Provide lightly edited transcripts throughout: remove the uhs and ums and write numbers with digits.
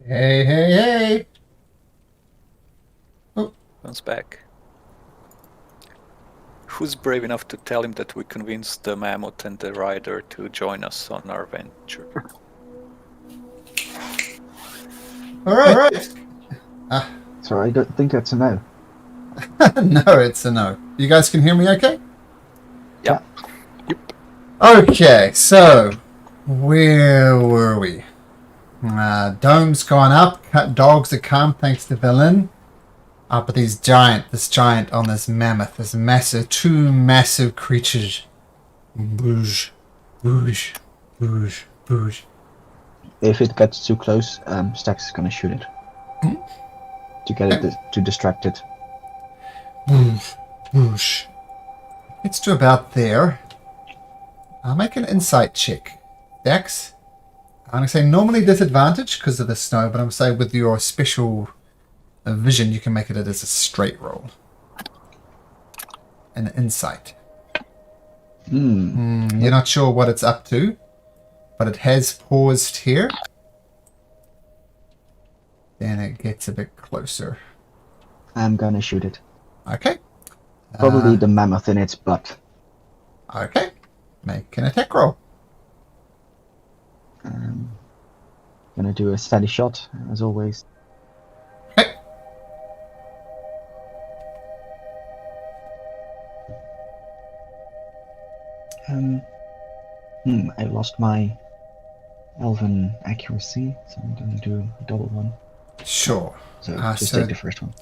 Hey, hey, hey! Oh, Comes back. Who's brave enough to tell him that we convinced the mammoth and the rider to join us on our venture? all right. Ah, So I don't think that's a no. no, it's a no. You guys can hear me okay? Yep. Okay, so where were we? Dome's gone up. Dogs are calm thanks to villain. But this giant on this mammoth, this massive, two massive creatures. Boosh, boosh, boosh, boosh. If it gets too close, Stax is gonna shoot it. To get it to distract it. Boosh, boosh. It's to about there. I'll make an insight check. Dex, I'm going to say normally disadvantage because of the snow, but I'm going to say with your special vision, you can make it as a straight roll. An insight. You're not sure what it's up to, but it has paused here. Then it gets a bit closer. I'm gonna shoot it. Okay. Probably the mammoth in its butt. Okay. Make an attack roll. Gonna do a steady shot, as always. Okay. I lost my elven accuracy, so I'm gonna do a double one. Sure. So just so take the first one.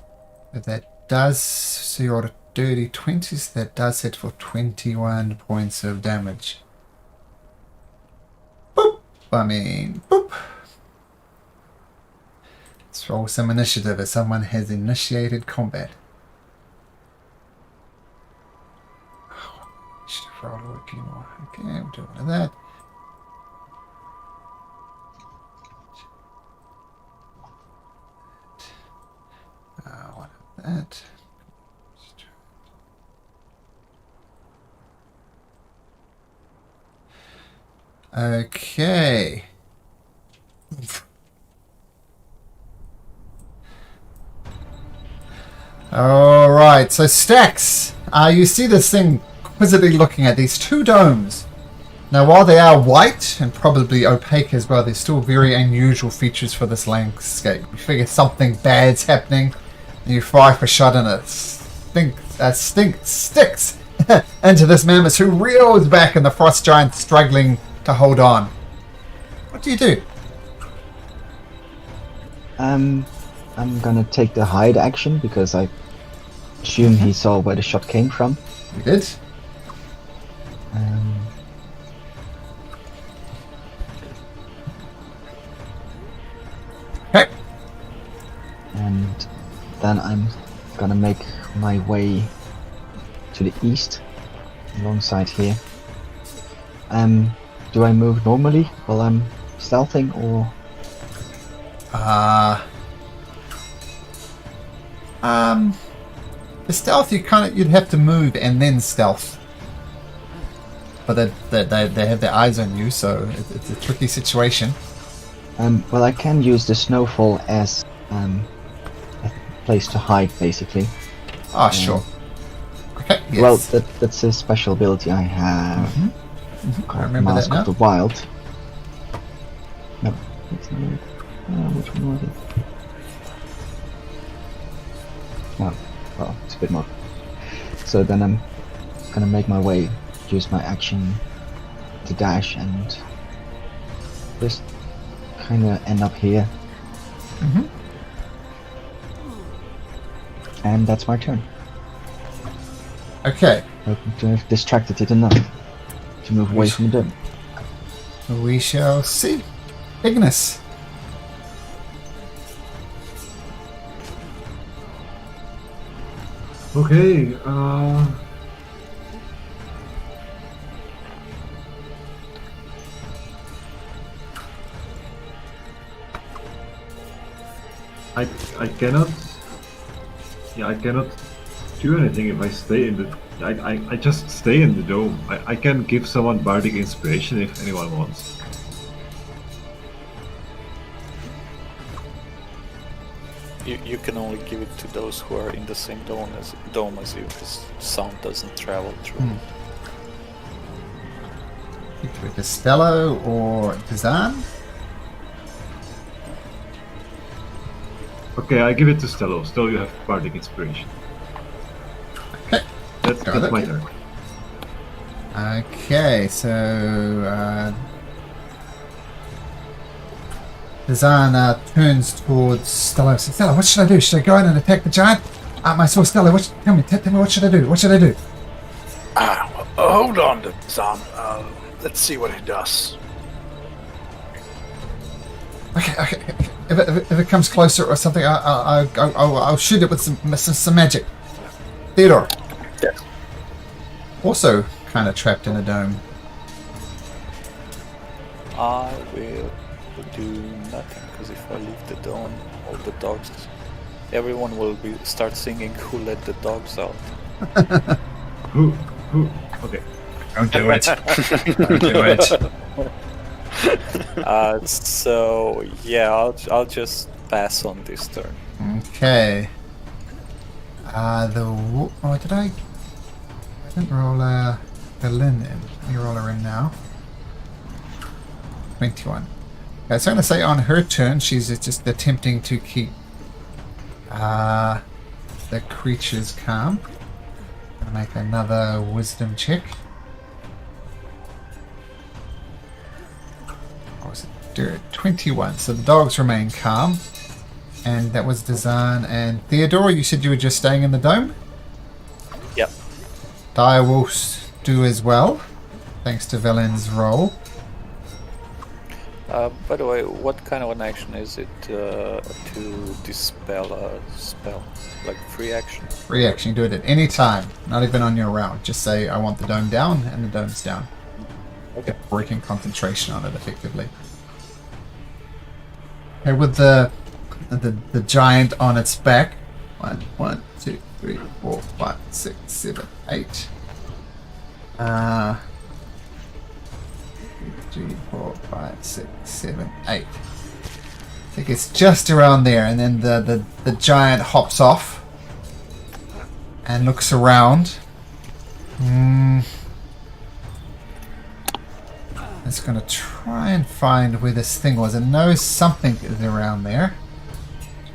that does, so you're at dirty 20s, that does hit for 21 points of damage. Boop! Boop! Let's roll some initiative as someone has initiated combat. Oh, initiative roll working more. Okay, we'll do one of that. One of that. Okay. Alright, so Stax, you see this thing quizzically looking at these two domes. Now, while they are white and probably opaque as well, they're still very unusual features for this landscape. You figure something bad's happening, and you fire for shot, and it sticks into this mammoth who reels back, and the frost giant struggling to hold on. What do you do? I'm gonna take the hide action because I assume he saw where the shot came from. You did? Okay. And then I'm gonna make my way to the east, alongside here. Do I move normally while I'm stealthing, or? The stealth you'd have to move and then stealth. But they have their eyes on you, so it's a tricky situation. Well, I can use the snowfall as a place to hide, basically. Ah, sure. Okay. Yes. Well, that's a special ability I have. I remember Mask that now. of the Wild. No, that's not it. Which one was it? No, well, it's a bit more. So then I'm gonna make my way, use my action to dash and just kind of end up here. And that's my turn. Okay. Hoping to have distracted it enough to move away from the dome. We shall see. Ignis. Okay, I cannot. Yeah, I cannot do anything if I stay in the. I just stay in the dome. I can give someone bardic inspiration if anyone wants. You can only give it to those who are in the same dome as you, because sound doesn't travel through. Either Costello or Dazan. Okay, I give it to Stello. Stello, you have bardic inspiration. Okay. That's my turn. Okay, so Dazan turns towards Stella. Says, Stella, what should I do? Should I go in and attack the giant? My soul, Stella, tell me, what should I do? What should I do? Hold on, Zan. Let's see what he does. Okay. If it comes closer or something, I'll shoot it with some magic. Theodore. Yes. Also kind of trapped in a dome. I will do nothing, because if I leave the dome, all the dogs, everyone will start singing "Who let the dogs out?" Who? Okay. Don't do it. Don't do it. So yeah, I'll just pass on this turn. Okay. Did I didn't roll Berlin in. Let me roll her in now. 21. Okay, so I'm going to say on her turn, she's just attempting to keep the creatures calm. I'm going to make another wisdom check. What was it? 21. So the dogs remain calm. And that was Dazan and Theodore. You said you were just staying in the dome? Yep. Dire will do as well, thanks to Velen's roll. By the way, what kind of an action is it to dispel a spell? Like free action? Free action, you do it at any time, not even on your round. Just say, I want the dome down, and the dome's down. Okay. Breaking concentration on it, effectively. Okay, with the giant on its back. 1, 2, 3, 4, 5, 6, 7, 8. 3, 4, 5, 6, 7, 8. I think it's just around there, and then the giant hops off and looks around. It's going to try and find where this thing was. It knows something is around there.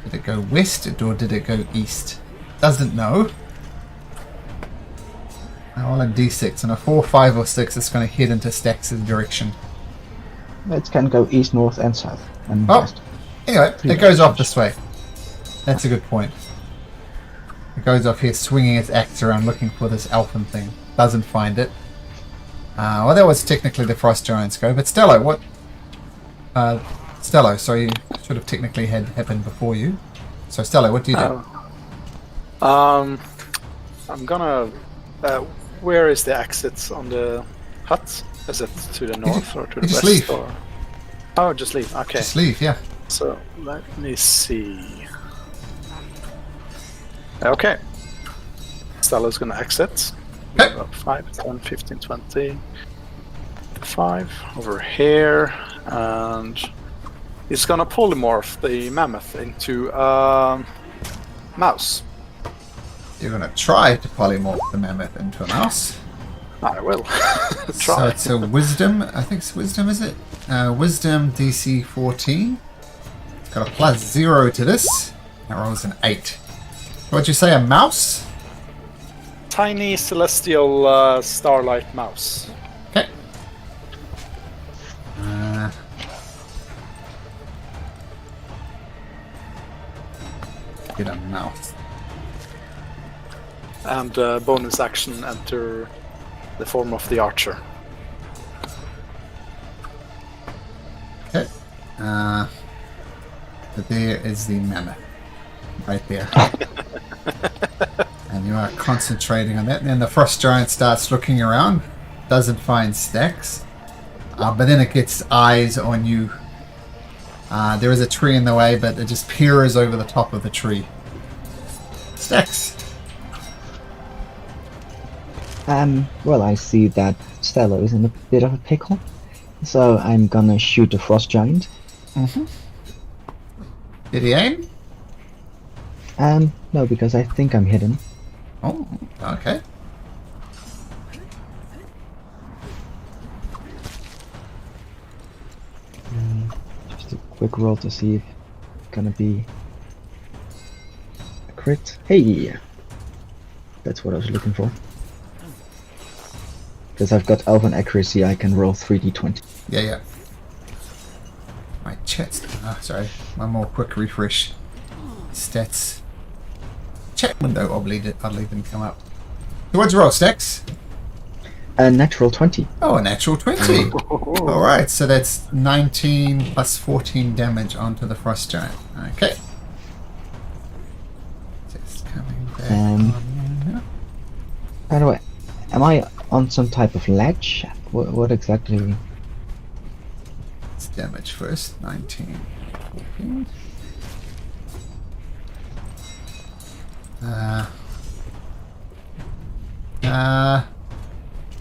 Did it go west or did it go east? Doesn't know. I roll a d6, and a 4, 5, or 6 is going to head into Stax' direction. It can go east, north, and south. And Oh, west. anyway, it goes off this way. That's a good point. It goes off here, swinging its axe around, looking for this elfin thing. Doesn't find it. Well, that was technically the Frost Giant's go, but Stello, what? Stello, sorry, you should have technically had happened before you. So, Stello, what do you do? I'm gonna. Where is the exit on the hut? Is it to the north or to the just west? leave. Or... Oh, just leave. Okay. Just leave, yeah. So let me see. Okay. Stella's gonna exit. Okay. 5, 10, 15, 20. 5 over here, and he's gonna polymorph the mammoth into a mouse. You're going to try to polymorph the mammoth into a mouse. I will So try. it's a wisdom, I think it's wisdom, is it? Wisdom DC 14. It's got a +0 to this. That rolls an 8. What'd you say, a mouse? Tiny celestial starlight mouse. Okay. Get a mouse. And bonus action enter the form of the archer. Okay. But there is the mammoth. Right there. And you are concentrating on that. And then the Frost Giant starts looking around. Doesn't find Stax. But then it gets eyes on you. There is a tree in the way, but it just peers over the top of the tree. Stax. Well, I see that Stella is in a bit of a pickle, so I'm gonna shoot the Frost Giant. Did he aim? No, because I think I'm hidden. Oh, okay. Just a quick roll to see if it's gonna be a crit. Hey! That's what I was looking for. Because I've got Elven Accuracy, I can roll 3d20. Yeah. My chat's... sorry. One more quick refresh. Stats. Chat window, oddly didn't come up. So what'd you roll, Stacks? A natural 20. Oh, a natural 20. Alright, so that's 19 plus 14 damage onto the Frost Giant. Okay. Just coming back on. By the way, am I on some type of ledge? What exactly? Let's damage first. 19, 14.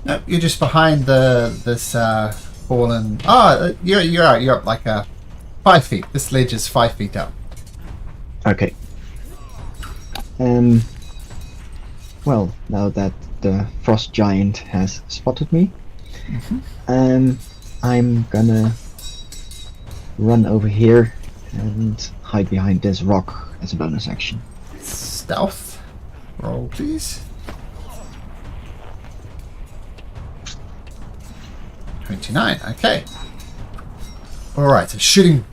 Nope, you're just behind this fallen. Oh, you're up like 5 feet. This ledge is 5 feet up. Okay. Well, now that the Frost Giant has spotted me, I'm gonna run over here and hide behind this rock as a bonus action. Stealth. Roll, please. 29. Okay. All right. So shooting.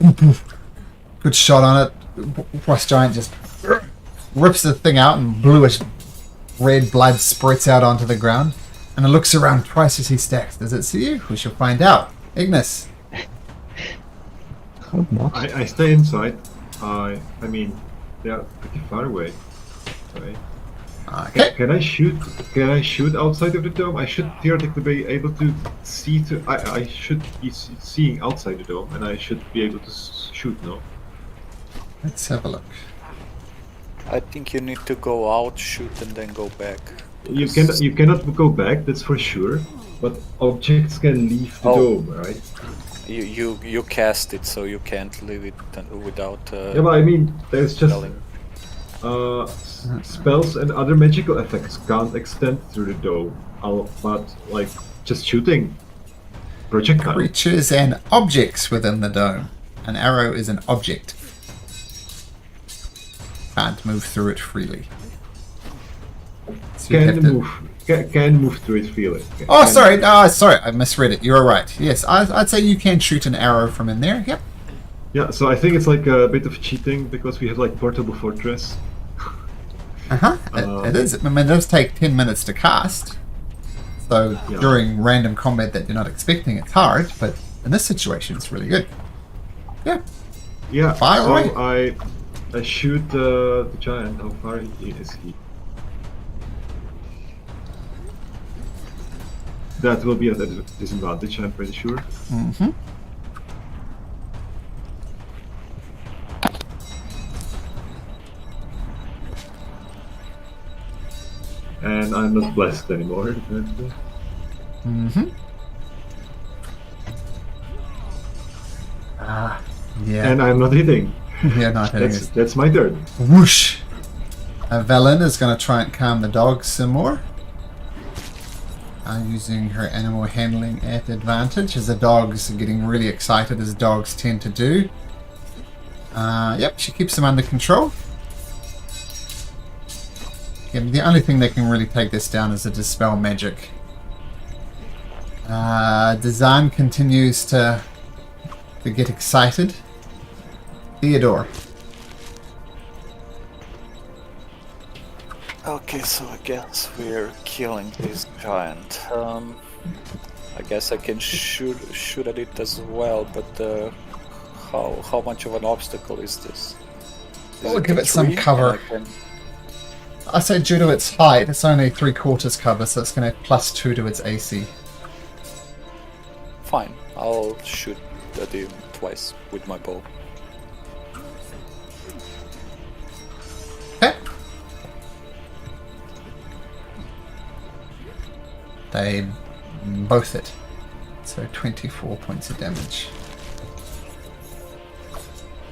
Good shot on it. Frost Giant just rips the thing out, and bluish red blood spurts out onto the ground. And it looks around twice as he stacks. Does it see you? We shall find out. Ignis. Hope not. I stay inside. I mean, they're pretty far away. Right. Okay. Can I shoot? Can I shoot outside of the dome? I should theoretically be able to see. I should be seeing outside the dome, and I should be able to shoot. No. Let's have a look. I think you need to go out, shoot, and then go back. You cannot go back. That's for sure. But objects can leave the dome, right? You cast it, so you can't leave it without. Yeah, but I mean, there's just spelling. spells and other magical effects can't extend through the dome. But like just shooting projectile. Creatures and objects within the dome. An arrow is an object. Can't move through it freely. So you have to... Can move through it freely. Oh, sorry. Sorry. I misread it. You were right. Yes, I'd say you can shoot an arrow from in there. Yep. Yeah, so I think it's like a bit of cheating because we have like portable fortress. It is. I mean, it does take 10 minutes to cast. So Yeah. during random combat that you're not expecting, it's hard. But in this situation, it's really good. Yeah. Yeah, Fire so away. I shoot the giant. How far is he? That will be at a disadvantage, I'm pretty sure. Mm-hmm. And I'm not blessed anymore. Mm-hmm. Yeah. And I'm not hitting. You're not hitting it. That's my turn. Whoosh! Velen is going to try and calm the dogs some more. Using her animal handling at advantage, as the dogs are getting really excited, as dogs tend to do. Yep, she keeps them under control. Yeah, the only thing that can really take this down is the Dispel magic. Dazan continues to get excited. Theodore. Okay, so I guess we're killing this giant. I guess I can shoot at it as well, but how much of an obstacle is this? We'll give it some tree? cover. And I say due to its height, it's only 3/4 cover, so it's going to have +2 to its AC. Fine, I'll shoot at him twice with my bow. Okay. They both hit. So 24 points of damage.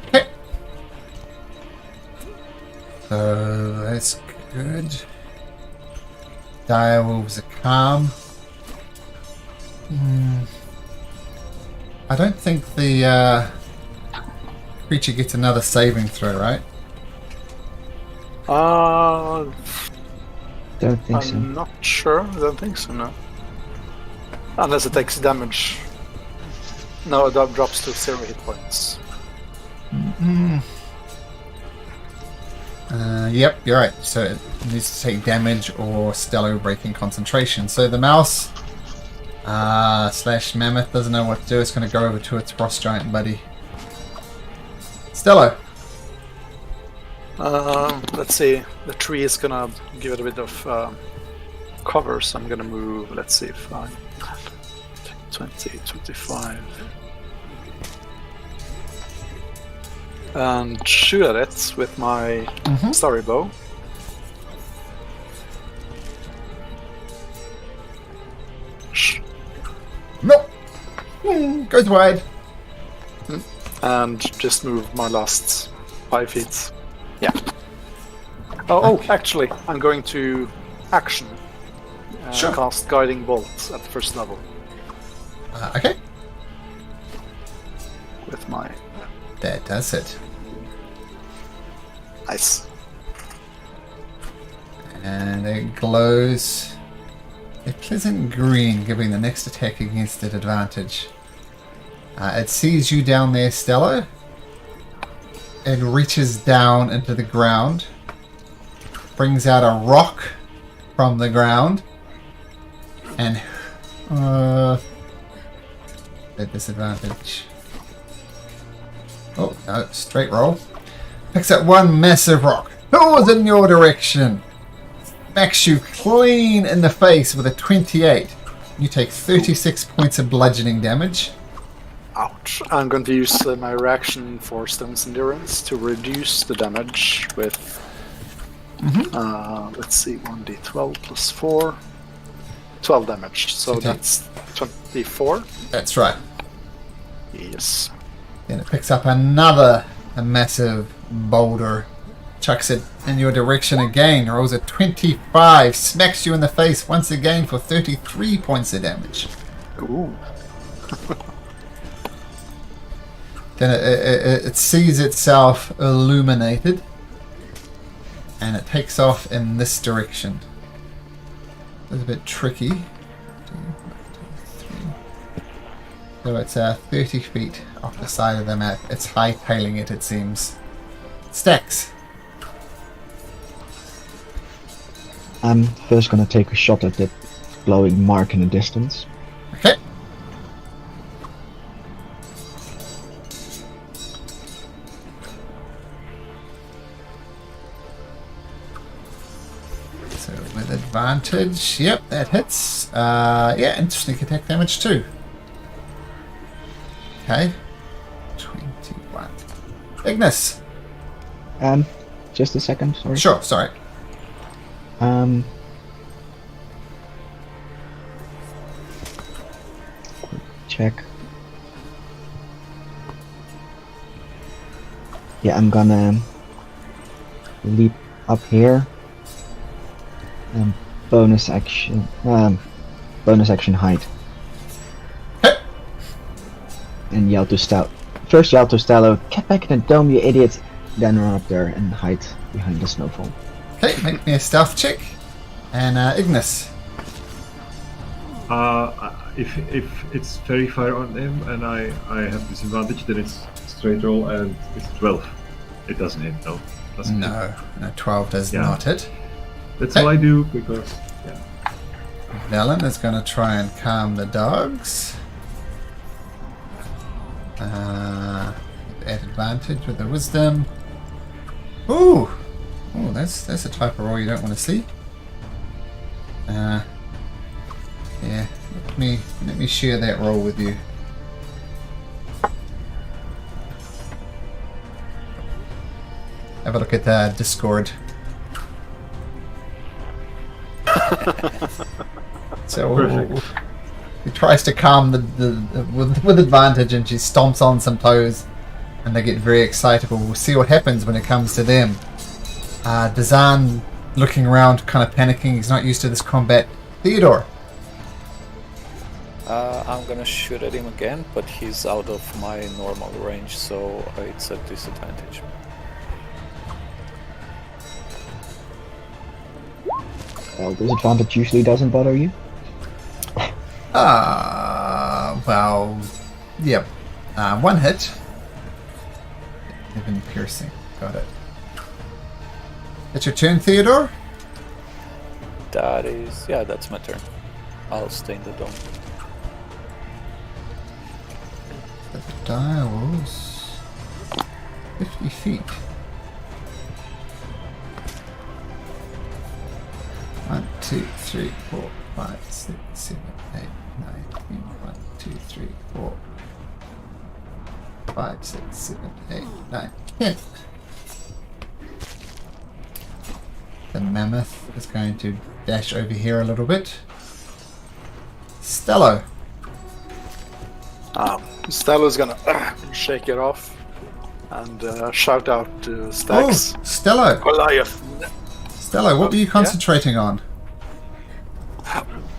Okay. So that's good. Direwolves are calm. I don't think the creature gets another saving throw, right? Don't think so. I'm not sure. I don't think so, no. Unless it takes damage. No, it drops to 0 hit points. Yep, you're right. So it needs to take damage or stellar breaking concentration. So the mouse slash mammoth doesn't know what to do. It's going to go over to its frost giant buddy. Stello. Let's see. The tree is gonna give it a bit of cover, so I'm gonna move. Let's see if I 20, 25, and shoot at it with my starry bow. Nope. Goes wide. And just move my last 5 feet. Yeah. Oh, actually, I'm going to action. Sure. Cast Guiding Bolt at the first level Okay. with my That does it. nice. And it glows a pleasant green, giving the next attack against it advantage. It sees you down there, Stella. It reaches down into the ground, brings out a rock from the ground, and at disadvantage. Oh, no, straight roll. Picks up one massive rock, hurls in your direction, smacks you clean in the face with a 28. You take 36 points of bludgeoning damage. Ouch. I'm going to use my reaction for Stone's Endurance to reduce the damage with, let's see, 1d12 plus 4. 12 damage, so Okay. that's 24. That's right. Yes. Then it picks up another massive boulder, chucks it in your direction again, rolls a 25, smacks you in the face once again for 33 points of damage. Ooh. Then it sees itself illuminated, and it takes off in this direction. It's a bit tricky. 2, 3. So it's 30 feet off the side of the map. It's hightailing it seems. Stacks. I'm first gonna take a shot at that glowing mark in the distance. Okay. So with advantage, yep, that hits. Yeah, and sneak attack damage too. Okay. 21. Ignis. Just a second, sorry. Sure, sorry. Quick check. Yeah, I'm gonna leap up here. Bonus action height. Okay. And yell to Stal. First yell to Stallo, get back in the dome, you idiot! Then run up there and hide behind the snowfall. Okay, make me a stealth check. And Ignis. If it's very far on him and I have disadvantage, then it's straight roll and it's 12. It doesn't hit, no. Doesn't hit. No, 12 does Yeah. not hit. That's Hey. all I do because, yeah. Velen is going to try and calm the dogs. At advantage with the wisdom. Ooh! Oh, that's a type of roll you don't want to see. Yeah. Let me share that roll with you. Have a look at Discord. So Perfect. he tries to calm with advantage, and she stomps on some toes, and they get very excitable. We'll see what happens when it comes to them. Dazan looking around, kind of panicking. He's not used to this combat. Theodore. I'm gonna shoot at him again, but he's out of my normal range, so it's a disadvantage. Well, disadvantage usually doesn't bother you. Well, yep. One hit. Even piercing. Got it. It's your turn, Theodore? That's my turn. I'll stay in the dome. The dial's 50 feet. 1, 2, 3, 4, 5, 6, 7, 8, 9, 10. 1, 2, 3, 4, 5, 6, 7, 8, 9, 10. The mammoth is going to dash over here a little bit. Stello. Stello's gonna shake it off and shout out to Oh, Stax. Stello. Goliath. Stello, what were you concentrating on?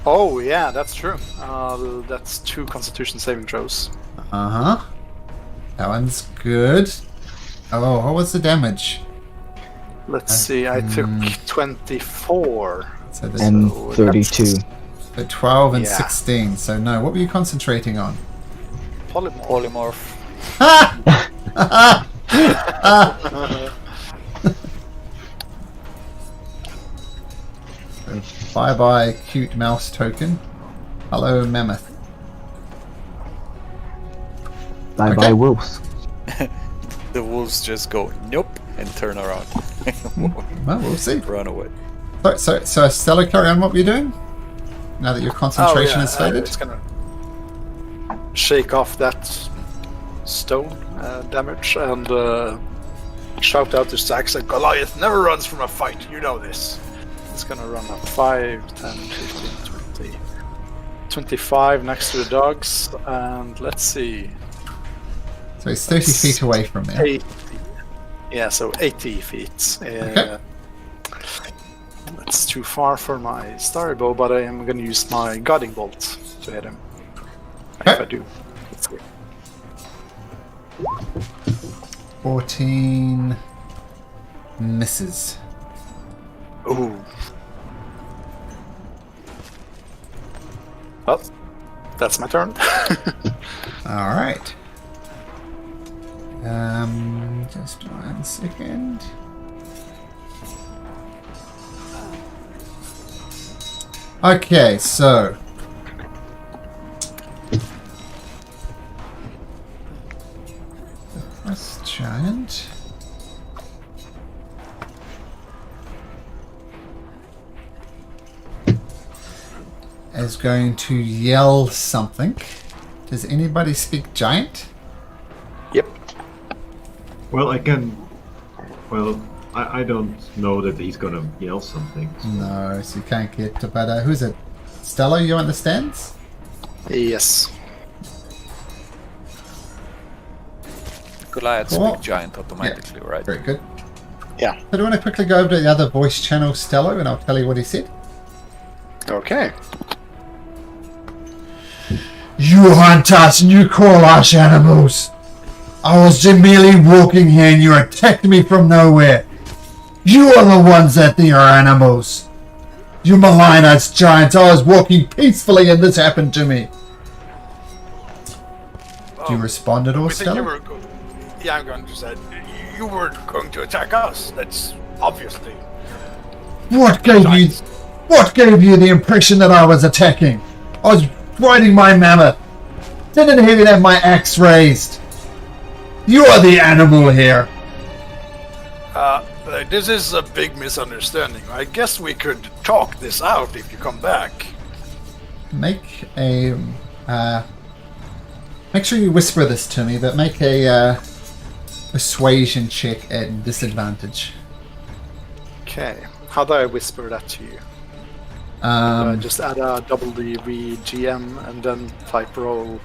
Oh yeah, that's true. That's 2 Constitution saving throws. Uh-huh. That one's good. Oh, what was the damage? Let's see, I took 24. So this And So 32. so 12 and Yeah. 16. So no, what were you concentrating on? Polymorph. Bye-bye, cute mouse token. Hello, mammoth. Bye Okay. bye, wolves. The wolves just go nope and turn around. Well, we'll see. Run away. So Stella, carry on what were you doing? Now that your concentration is faded? It's gonna shake off that stone damage and shout out to Stax that Goliath never runs from a fight, you know this. It's gonna run up 5, 10, 15, 20, 25 next to the dogs, and let's see. So it's 30 feet away from there. 80. Yeah, so 80 feet. Okay. That's too far for my starry bow, but I am gonna use my guiding bolt to hit him. If Okay. I do. Let's see. 14 misses. Ooh. Well, that's my turn. All right. Just 1 second. Okay, so the first giant is going to yell something. Does anybody speak giant? Yep. Well, I can. Well, I don't know that he's gonna yell something. So. No, so you can't get to, but who's it? Stella, you understands? Yes. Goliath Cool. speak giant automatically, right? Very good. Yeah. So do you want to quickly go over to the other voice channel, Stella, and I'll tell you what he said? Okay. You hunt us and you call us animals. I was just merely walking here and you attacked me from nowhere. You are the ones that they are animals. You malign us giants. I was walking peacefully and this happened to me. Do you respond at all, We think you Stella? were go- Yeah, I'm going to say you were going to attack us. That's obviously. What gave you the impression that I was attacking? I was riding my mammoth. Didn't even have my axe raised. You are the animal here. This is a big misunderstanding. I guess we could talk this out if you come back. Make a make sure you whisper this to me, but make a persuasion check at disadvantage. Okay. How do I whisper that to you? Just add a WVGM and then type roll.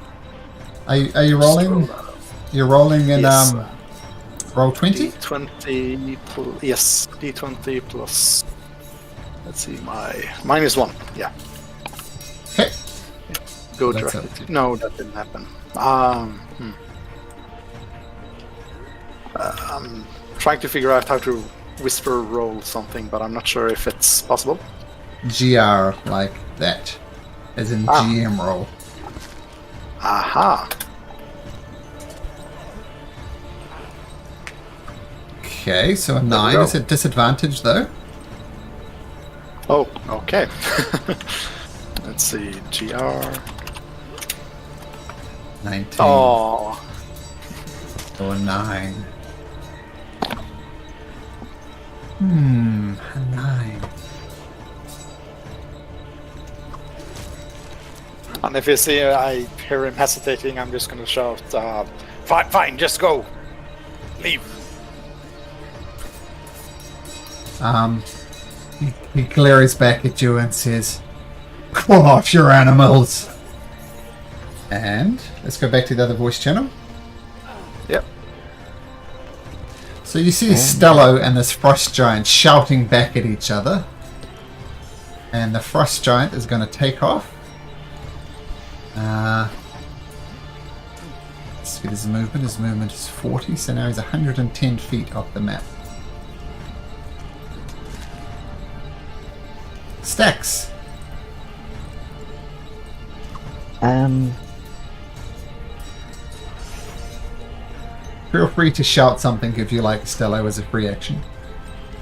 Are you rolling? Scroll. You're rolling in Yes. Roll 20. D20 yes, D20 plus. Let's see, my -1. Yeah, Okay. go That's directly to. No, that didn't happen. I'm trying to figure out how to whisper roll something, but I'm not sure if it's possible. GR like that. As in GM roll. Aha! Okay, so a 9 is at disadvantage though. Oh, okay. Let's see, GR. 19 Oh, or 9. A 9. and if you see I hear him hesitating, I'm just gonna shout, Fine, fine, just go. Leave. He glares back at you and says, "Call off your animals." And let's go back to the other voice channel. Yep. So you see Stello and this frost giant shouting back at each other. And the frost giant is going to take off. Speed his movement. His movement is 40, so now he's 110 feet off the map. Stacks. Feel free to shout something if you like Stello as a free action.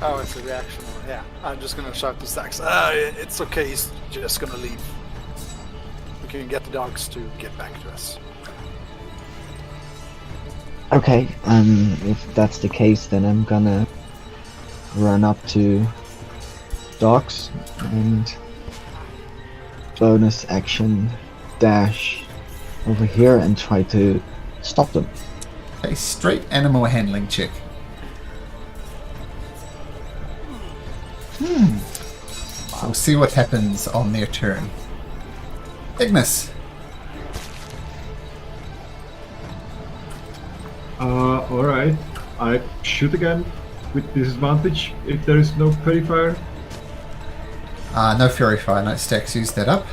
Oh, it's a reaction. Yeah, I'm just gonna shout to Stacks. It's okay. He's just gonna leave. We can get the dogs to get back to us. Okay, if that's the case, then I'm gonna run up to dogs and bonus action dash over here and try to stop them. A straight animal handling check. We'll see what happens on their turn. Ignis. Alright. I shoot again with disadvantage if there is no Fairy Fire. No Fury Fire, no Stacks, use that up.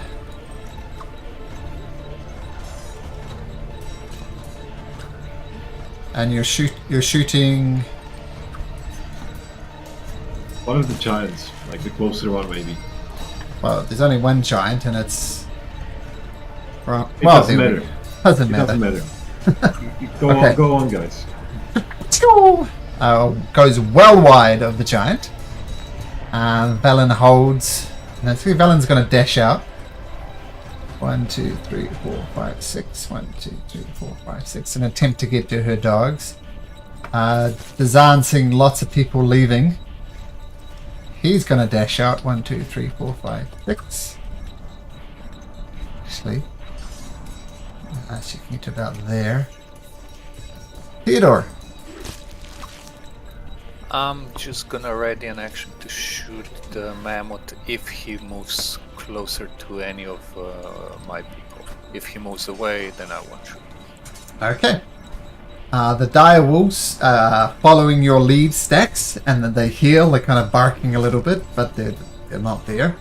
And you're shooting. One of the giants, like the closer one maybe. Well, there's only one giant, and it's. Well, It doesn't matter. Doesn't It matter. doesn't matter. Go Okay. on, go on, guys. Goes well wide of the giant. Velen holds. And I think Velen's going to dash out. 1, 2, 3, 4, 5, 6. 1, 2, 3, 4, 5, 6. An attempt to get to her dogs. Dazan seeing lots of people leaving. He's going to dash out. 1, 2, 3, 4, 5, 6. Actually, she can get about there. Theodore. I'm just gonna ready an action to shoot the mammoth if he moves closer to any of my people. If he moves away, then I won't shoot. Okay. The dire wolves following your lead, Stacks, and then they heal. They're kind of barking a little bit, but they're not there.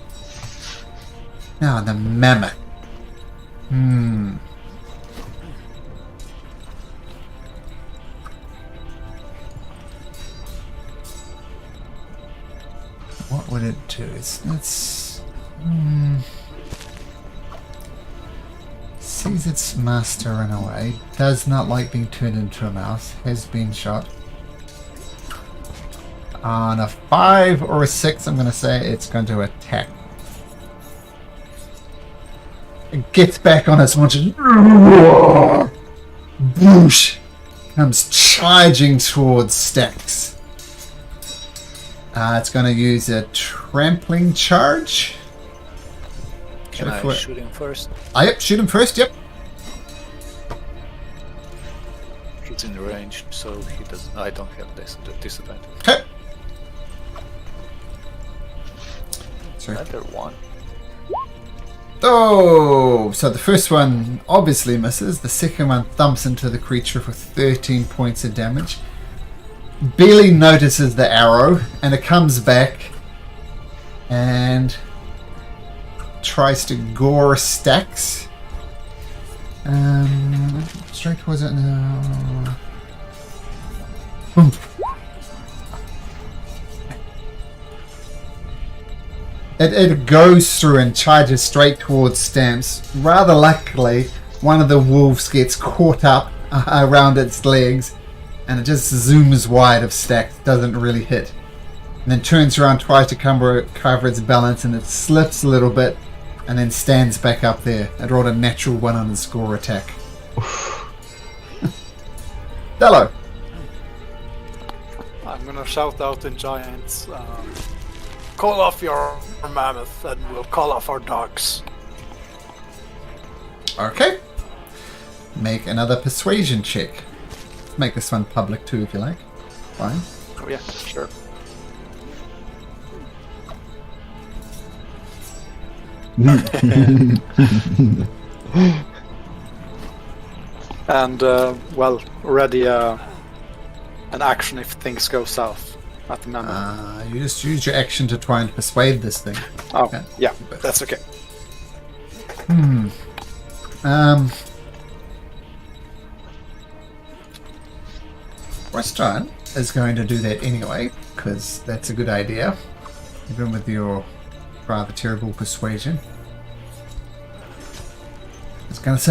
Now the mammoth. What would it do? It's sees its master run away. Does not like being turned into a mouse. Has been shot. On a 5 or a 6, I'm going to say it's going to attack. It gets back on its haunches. Boosh! Comes charging towards Stacks. It's going to use a trampling charge. Can I shoot him first? Yep, shoot him first, yep. He's in range, so he doesn't. I don't have this disadvantage. Okay. Sorry. Another one. Oh, so the first one obviously misses. The second one thumps into the creature for 13 points of damage. barely notices the arrow, and it comes back and tries to gore Stacks. Straight towards it now. Boom. It goes through and charges straight towards Stamps. Rather luckily, one of the wolves gets caught up around its legs, and it just zooms wide of Stacks. Doesn't really hit. And then turns around, tries to cover its balance, and it slips a little bit, and then stands back up there. It rolled a natural 1 on the score attack. Dello. I'm gonna shout out in Giants. Call off your mammoth, and we'll call off our dogs. Okay. Make another persuasion check. Make this one public too, if you like. Fine. Oh yeah, sure. And well, already an action if things go south at the moment. You just use your action to try and persuade this thing. Oh, Okay. yeah, that's okay. Restaurant is going to do that anyway, because that's a good idea, even with your rather terrible persuasion. It's going to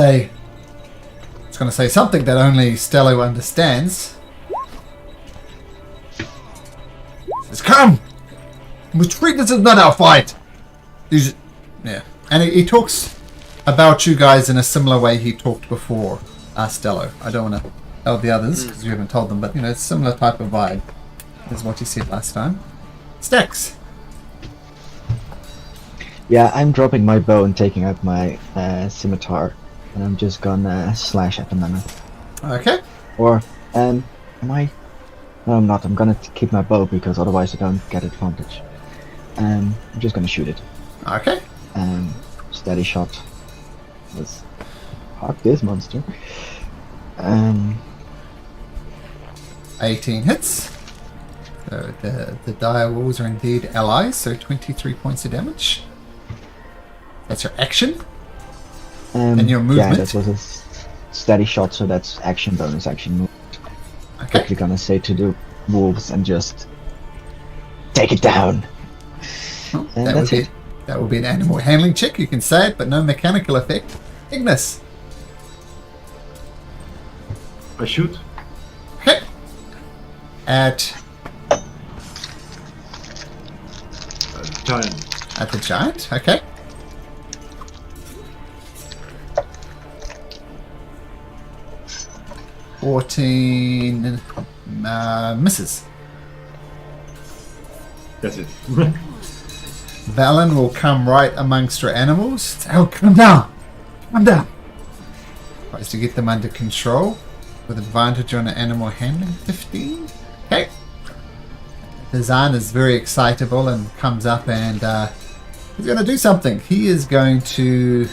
say something that only Stello understands. It's come! Retreat, this is not our fight! Yeah. And he talks about you guys in a similar way he talked before, Stello. I don't want to tell the others, because you haven't told them, but, it's a similar type of vibe as what you said last time. Stacks! Yeah, I'm dropping my bow and taking out my scimitar, and I'm just gonna slash at the mammoth. Okay. Or, am I? No, I'm not. I'm gonna keep my bow because otherwise I don't get advantage. I'm just gonna shoot it. Okay. Steady shot. Let's hug this monster. 18 hits. So the dire wolves are indeed allies, so 23 points of damage. That's your action. And your movement. Yeah, that was a steady shot, so that's action bonus, action move. Okay. Quickly gonna say to the wolves and just take it down. Well, And that that's would be it. that would be an animal handling check. You can say it, but no mechanical effect. Ignis. I shoot. Okay. At Giant. the giant. Okay. $14 misses. That's it. Valen will come right amongst your animals. Oh, come down! Come down! Tries to get them under control with advantage on the animal handling. 15. Okay. The Zan is very excitable and comes up and he's going to do something. He is going to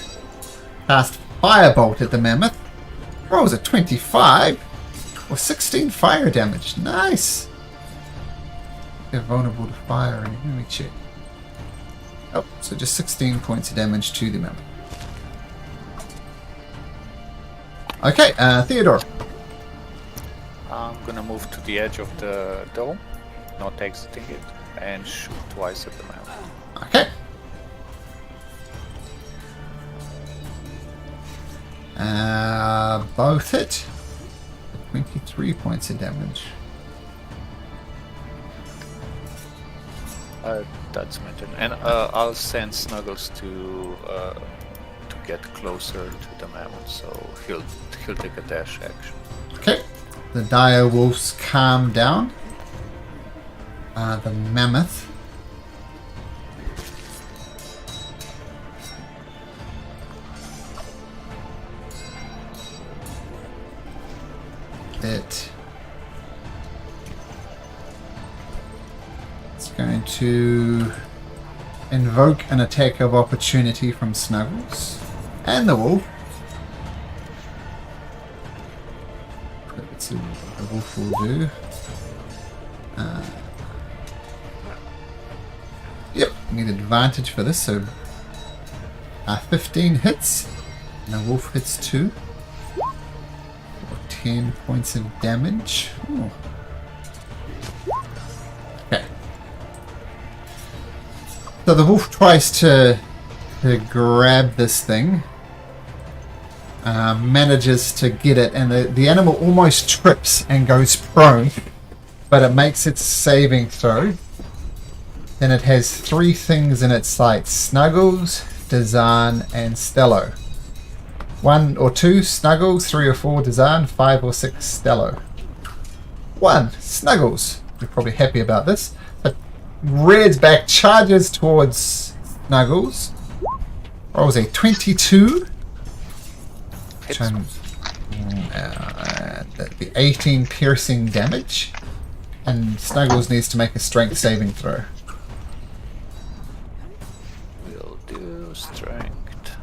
cast Firebolt at the mammoth. Rolls a 25 or 16 fire damage. Nice! They're vulnerable to fire. Let me check. Oh, so just 16 points of damage to the mammoth. Okay, Theodore. I'm gonna move to the edge of the dome, not exiting it, and shoot twice at the mammoth. Okay. Both hit. 23 points of damage. That's my turn, and I'll send Snuggles to get closer to the mammoth, so he'll take a dash action. Okay. The dire wolves calm down. The mammoth. It's going to invoke an attack of opportunity from Snuggles and the wolf. Let's see what the wolf will do. Yep, need advantage for this, so 15 hits, and the wolf hits 2. For 10 points of damage. Ooh. Okay. So the wolf tries to grab this thing. Manages to get it, and the animal almost trips and goes prone, but it makes its saving throw. Then it has 3 things in its sights: Snuggles, Dazan, and Stello. 1 or 2 Snuggles, 3 or 4 Dazan, 5 or 6 Stello. 1 Snuggles. You're probably happy about this. It rears back, charges towards Snuggles. What was it? 22. That'd be 18 piercing damage, and Snuggles needs to make a strength saving throw. We'll do strength.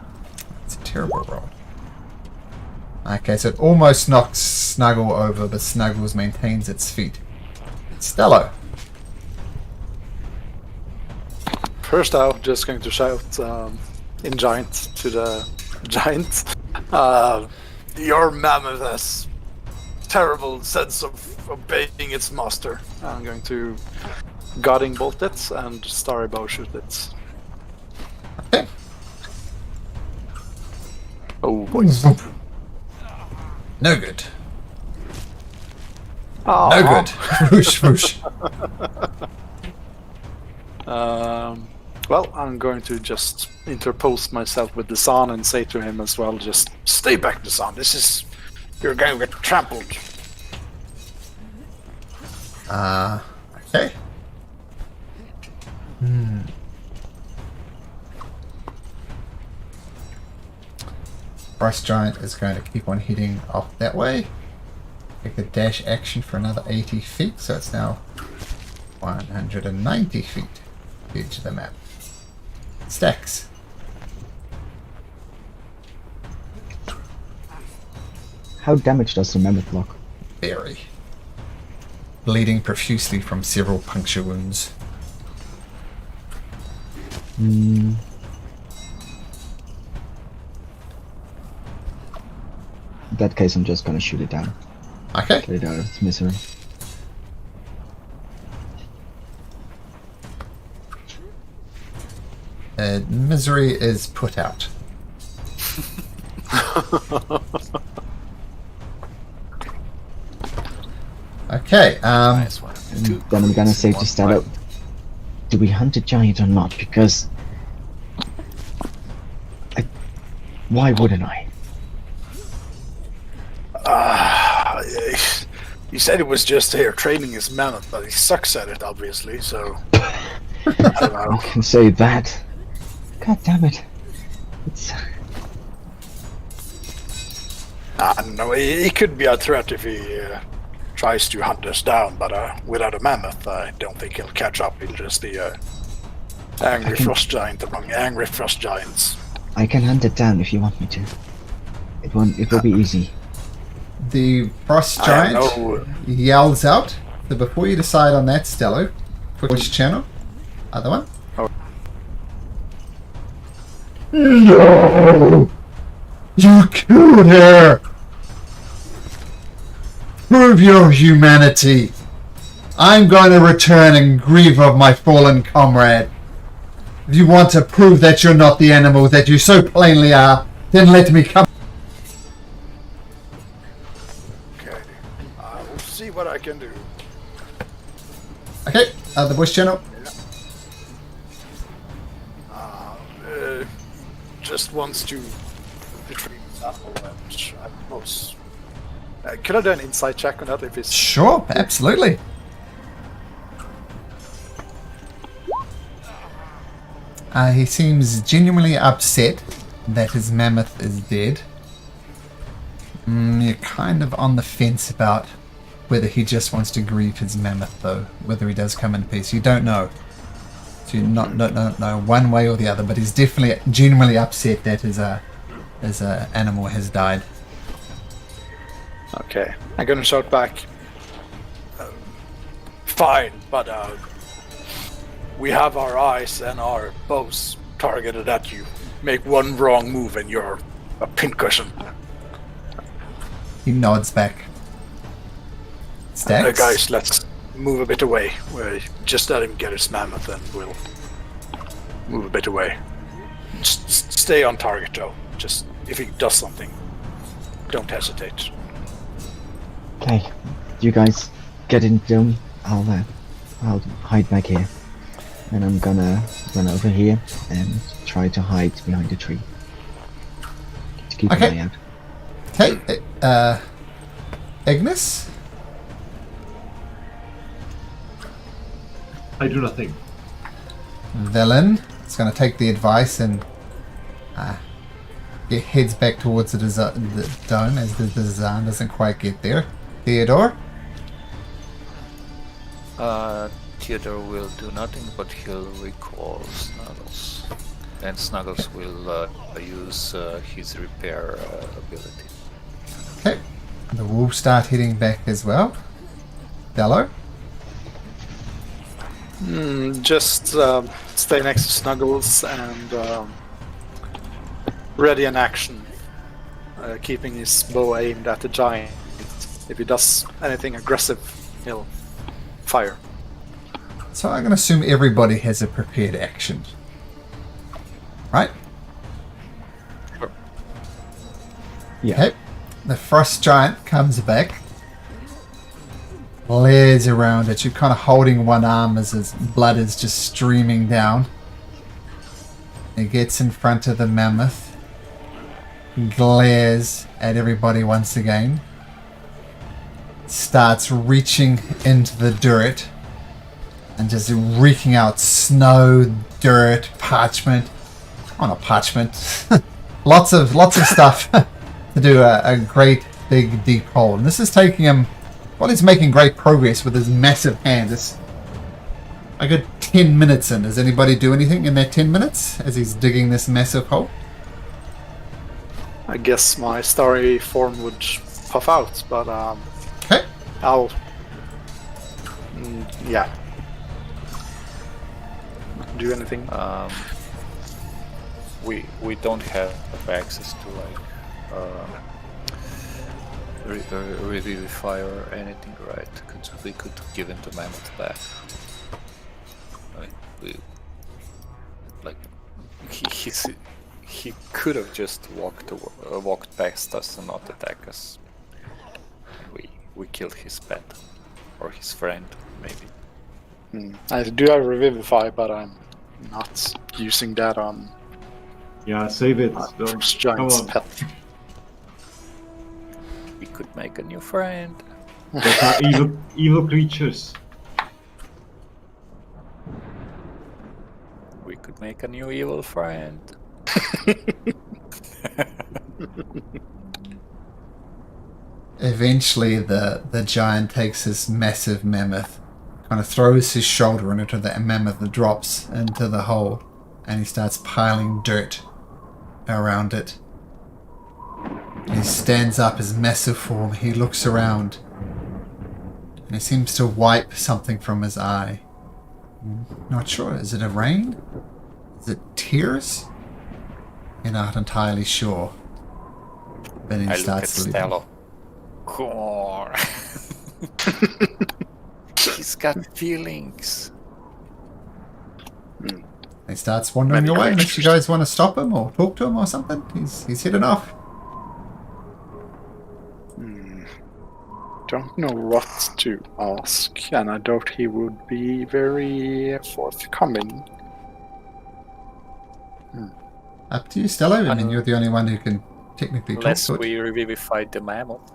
It's a terrible roll. Okay, so it almost knocks Snuggle over, but Snuggles maintains its feet. Stello. First out, just going to shout in giant to the giant. Your mammoth has terrible sense of obeying its master. I'm going to guarding bolt it and starry bow shoot it. Okay. Oh, boys. No good. Aw. No good. Whoosh, whoosh. Well, I'm going to just interpose myself with the Zan and say to him as well, just Stay back, Dazan. This is... You're going to get trampled. Okay. Frost Giant is going to keep on heading off that way. Take a dash action for another 80 feet, so it's now 190 feet to the edge of the map. Stacks. How damaged does the mammoth look? Very. Bleeding profusely from several puncture wounds. In that case, I'm just gonna shoot it down. Okay. Get it out of its misery. Misery is put out. Okay. Nice one. Then I'm gonna say to Stello, do we hunt a giant or not? Because why wouldn't I? He said he was just here training his mammoth, but he sucks at it, obviously, so... I don't know. I can say that. God damn it. It's... I don't know, he could be a threat if he tries to hunt us down, but without a mammoth, I don't think he'll catch up. He'll just be a angry frost giant among angry frost giants. I can hunt it down if you want me to. It will be easy. The Frost I Giant know. yells out. So before you decide on that, Stello, which channel? Other one? Oh. No! You killed her! Prove your humanity! I'm going to return and grieve of my fallen comrade. If you want to prove that you're not the animal that you so plainly are, then let me come. Okay, we'll see what I can do. Okay, the bush channel. Just wants to retrieve his apple, which I suppose... could I do an insight check on that if it's... Sure, absolutely. He seems genuinely upset that his mammoth is dead. You're kind of on the fence about whether he just wants to grieve his mammoth, though. Whether he does come in peace, you don't know. So you don't know one way or the other. But he's definitely genuinely upset that his animal has died. Okay, I'm gonna shout back. fine, but we have our eyes and our bows targeted at you. Make one wrong move and you're a pincushion. He nods back. Stacks? Guys, let's move a bit away. Just let him get his mammoth and we'll move a bit away. Just stay on target though. Just if he does something, don't hesitate. Okay, you guys get in the dome. I'll hide back here, and I'm gonna run over here and try to hide behind the tree to keep an eye out. Okay, Ignis? I do nothing. Villain is going to take the advice and he heads back towards the dome as the design doesn't quite get there. Theodore? Theodore will do nothing, but he'll recall Snuggles. And Snuggles will use his repair ability. Okay. The wolves start heading back as well. Dello? Just stay next to Snuggles and ready in action, keeping his bow aimed at the giant. If he does anything aggressive, he'll fire. So I'm going to assume everybody has a prepared action. Right? Sure. Yeah. Okay. The frost giant comes back. Glares around at you, kind of holding one arm as his blood is just streaming down. He gets in front of the mammoth. Glares at everybody once again. Starts reaching into the dirt and just reeking out snow, dirt, parchment. Oh, not parchment. lots of stuff to do a great big deep hole. And this is taking him, well, he's making great progress with his massive hand. It's a good 10 minutes in. Does anybody do anything in that 10 minutes as he's digging this massive hole? I guess my starry form would puff out, but Okay. I'll... yeah. Do anything. We don't have access to like revivify or anything, right? We could give him the mammoth back. I mean, he could have just walked past us and not attack us. We killed his pet or his friend, maybe. I do have Revivify, but I'm not using that on Yeah, save it. Don't. Giant's Come on. pet. We could make a new friend. Those are evil creatures. We could make a new evil friend. Eventually the giant takes his massive mammoth, kind of throws his shoulder into the mammoth that drops into the hole, and he starts piling dirt around it. He stands up his massive form, he looks around, and he seems to wipe something from his eye. Not sure, is it a rain? Is it tears? You're not entirely sure. Then he I look at starts leaving. Stella. Core. He's got feelings. He starts wandering Many away unless creatures. you guys want to stop him or talk to him or something. He's heading off. Don't know what to ask, and I doubt he would be very forthcoming. Up to you, Stella. I mean, you're the only one who can technically talk Unless to it. we revivified the mammoth.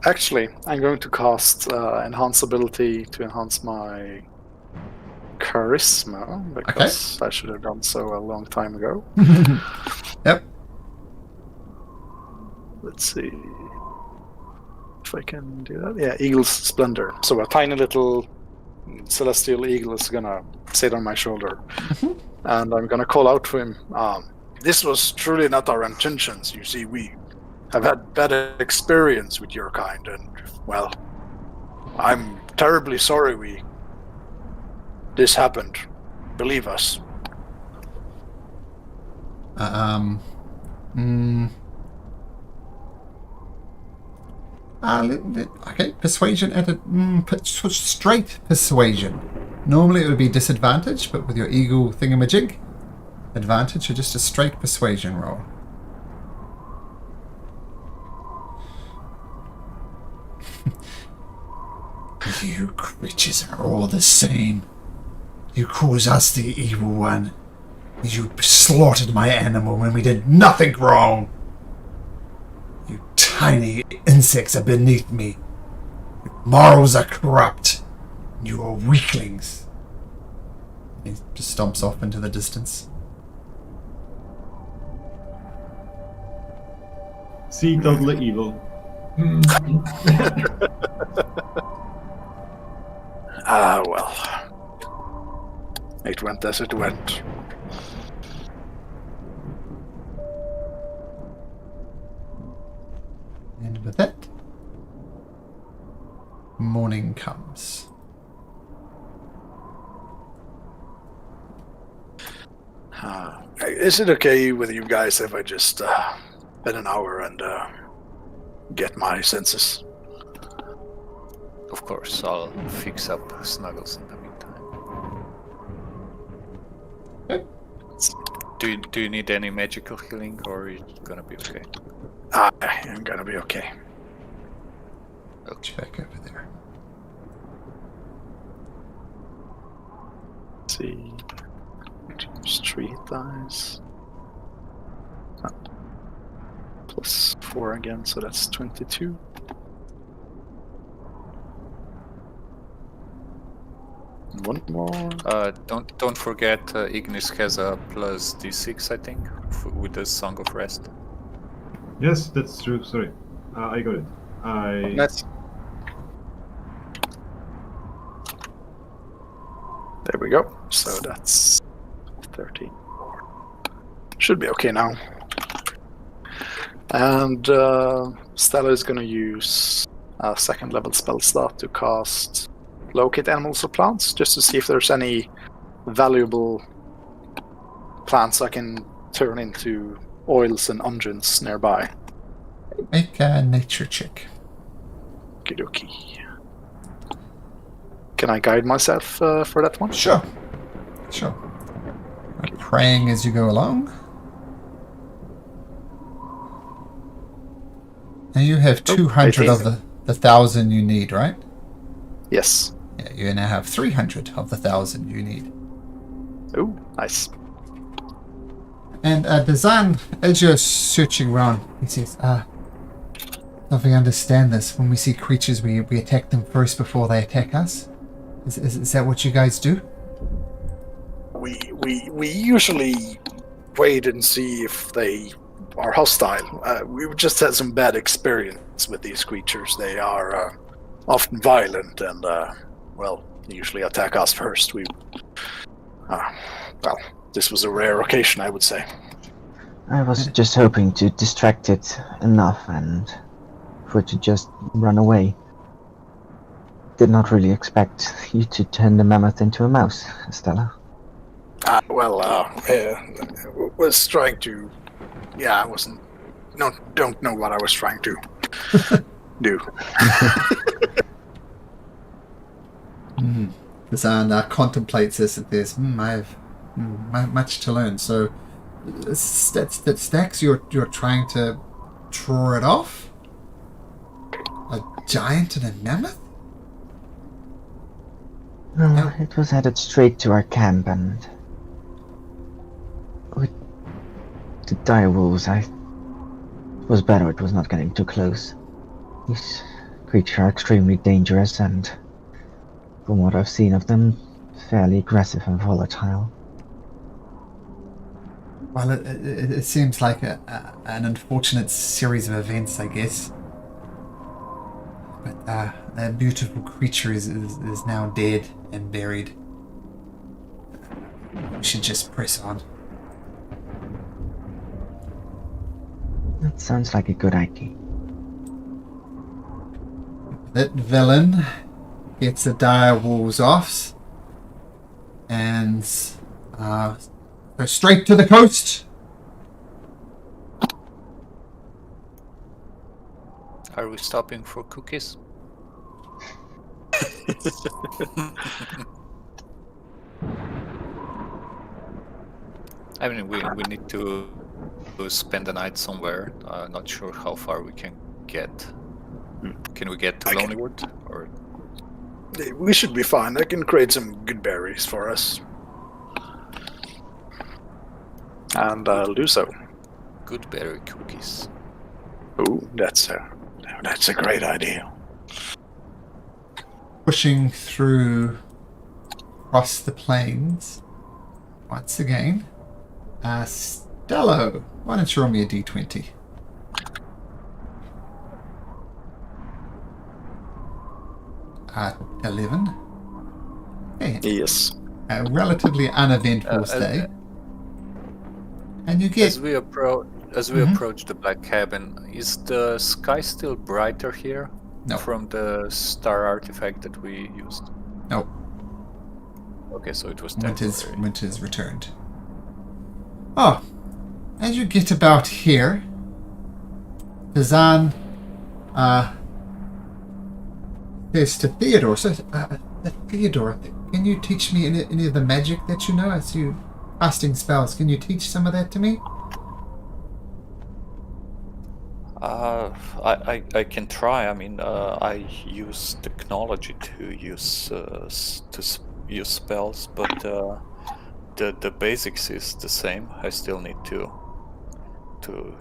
Actually, I'm going to cast Enhance ability to enhance my charisma, because I should have done so a long time ago. Yep. Let's see if I can do that. Yeah, Eagle's Splendor. So a tiny little celestial eagle is gonna sit on my shoulder, and I'm gonna call out to him. This was truly not our intentions. You see, we have had bad experience with your kind, and, well, I'm terribly sorry this happened. Believe us. Okay, persuasion at a straight persuasion. Normally it would be disadvantage, but with your eagle thingamajig, advantage or just a straight persuasion roll. You creatures are all the same. You cause us the evil one. You slaughtered my animal when we did nothing wrong. You tiny insects are beneath me. Your morals are corrupt. You are weaklings. He just stomps off into the distance. See, totally evil. Ah, well. It went as it went. And with that, morning comes. Is it okay with you guys if I just spend an hour and get my senses? Of course, I'll fix up Snuggles in the meantime. Okay. Do you need any magical healing, or are you gonna be okay? I'm gonna be okay. Check over there. Let's see. Street dice. Plus 4 again, so that's 22. One more. Don't forget, Ignis has a plus D6, I think, with the Song of Rest. Yes, that's true. Sorry. I got it. That's. There we go. So that's 13. Should be okay now. And Stella is going to use a 2nd level spell slot to cast Locate Animals or Plants, just to see if there's any valuable plants I can turn into oils and unguents nearby. Make a nature check. Okidoki. Can I guide myself for that one? Sure. Praying as you go along. Now you have 200 of the 1,000 you need, right? Yes. Yeah, you now have 300 of the 1,000 you need. Oh, nice. And Dazan, as you're searching around, he says, if we understand this, when we see creatures, we attack them first before they attack us? Is that what you guys do? We usually wait and see if they are hostile. We've just had some bad experience with these creatures. They are often violent and, usually attack us first. This was a rare occasion, I would say. I was just hoping to distract it enough and for it to just run away. Did not really expect you to turn the mammoth into a mouse, Stella. Was trying to... Yeah, I wasn't... No, don't know what I was trying to do. Dazan contemplates this and says, I have much to learn. So, that stacks you're trying to draw it off? A giant and a mammoth? No, it was headed straight to our camp, and with the dire wolves, I was better it was not getting too close. These creatures are extremely dangerous, and from what I've seen of them, fairly aggressive and volatile. Well, it seems like an unfortunate series of events, I guess. But that beautiful creature is now dead and buried. We should just press on. That sounds like a good idea. That villain gets the dire wolves off and go straight to the coast. Are we stopping for cookies? I mean, we need to spend the night somewhere. Not sure how far we can get. Can we get to Lonelywood? Or We should be fine. I can create some good berries for us. And I'll do so. good berry cookies? Ooh, that's a great idea. Pushing through across the plains once again. Stello, why don't you roll me a d20? At 11. Okay, Yes. a relatively uneventful day. And you get As we approach the black cabin, is the sky still brighter here? No. From the star artifact that we used? no Okay, so it was temporary. winter's returned. Oh, as you get about here, Dazan says to Theodore, Theodore, can you teach me any of the magic that you know? I see you casting spells. Can you teach some of that to me? I can try. I mean, I use technology to use use spells, but the basics is the same. I still need to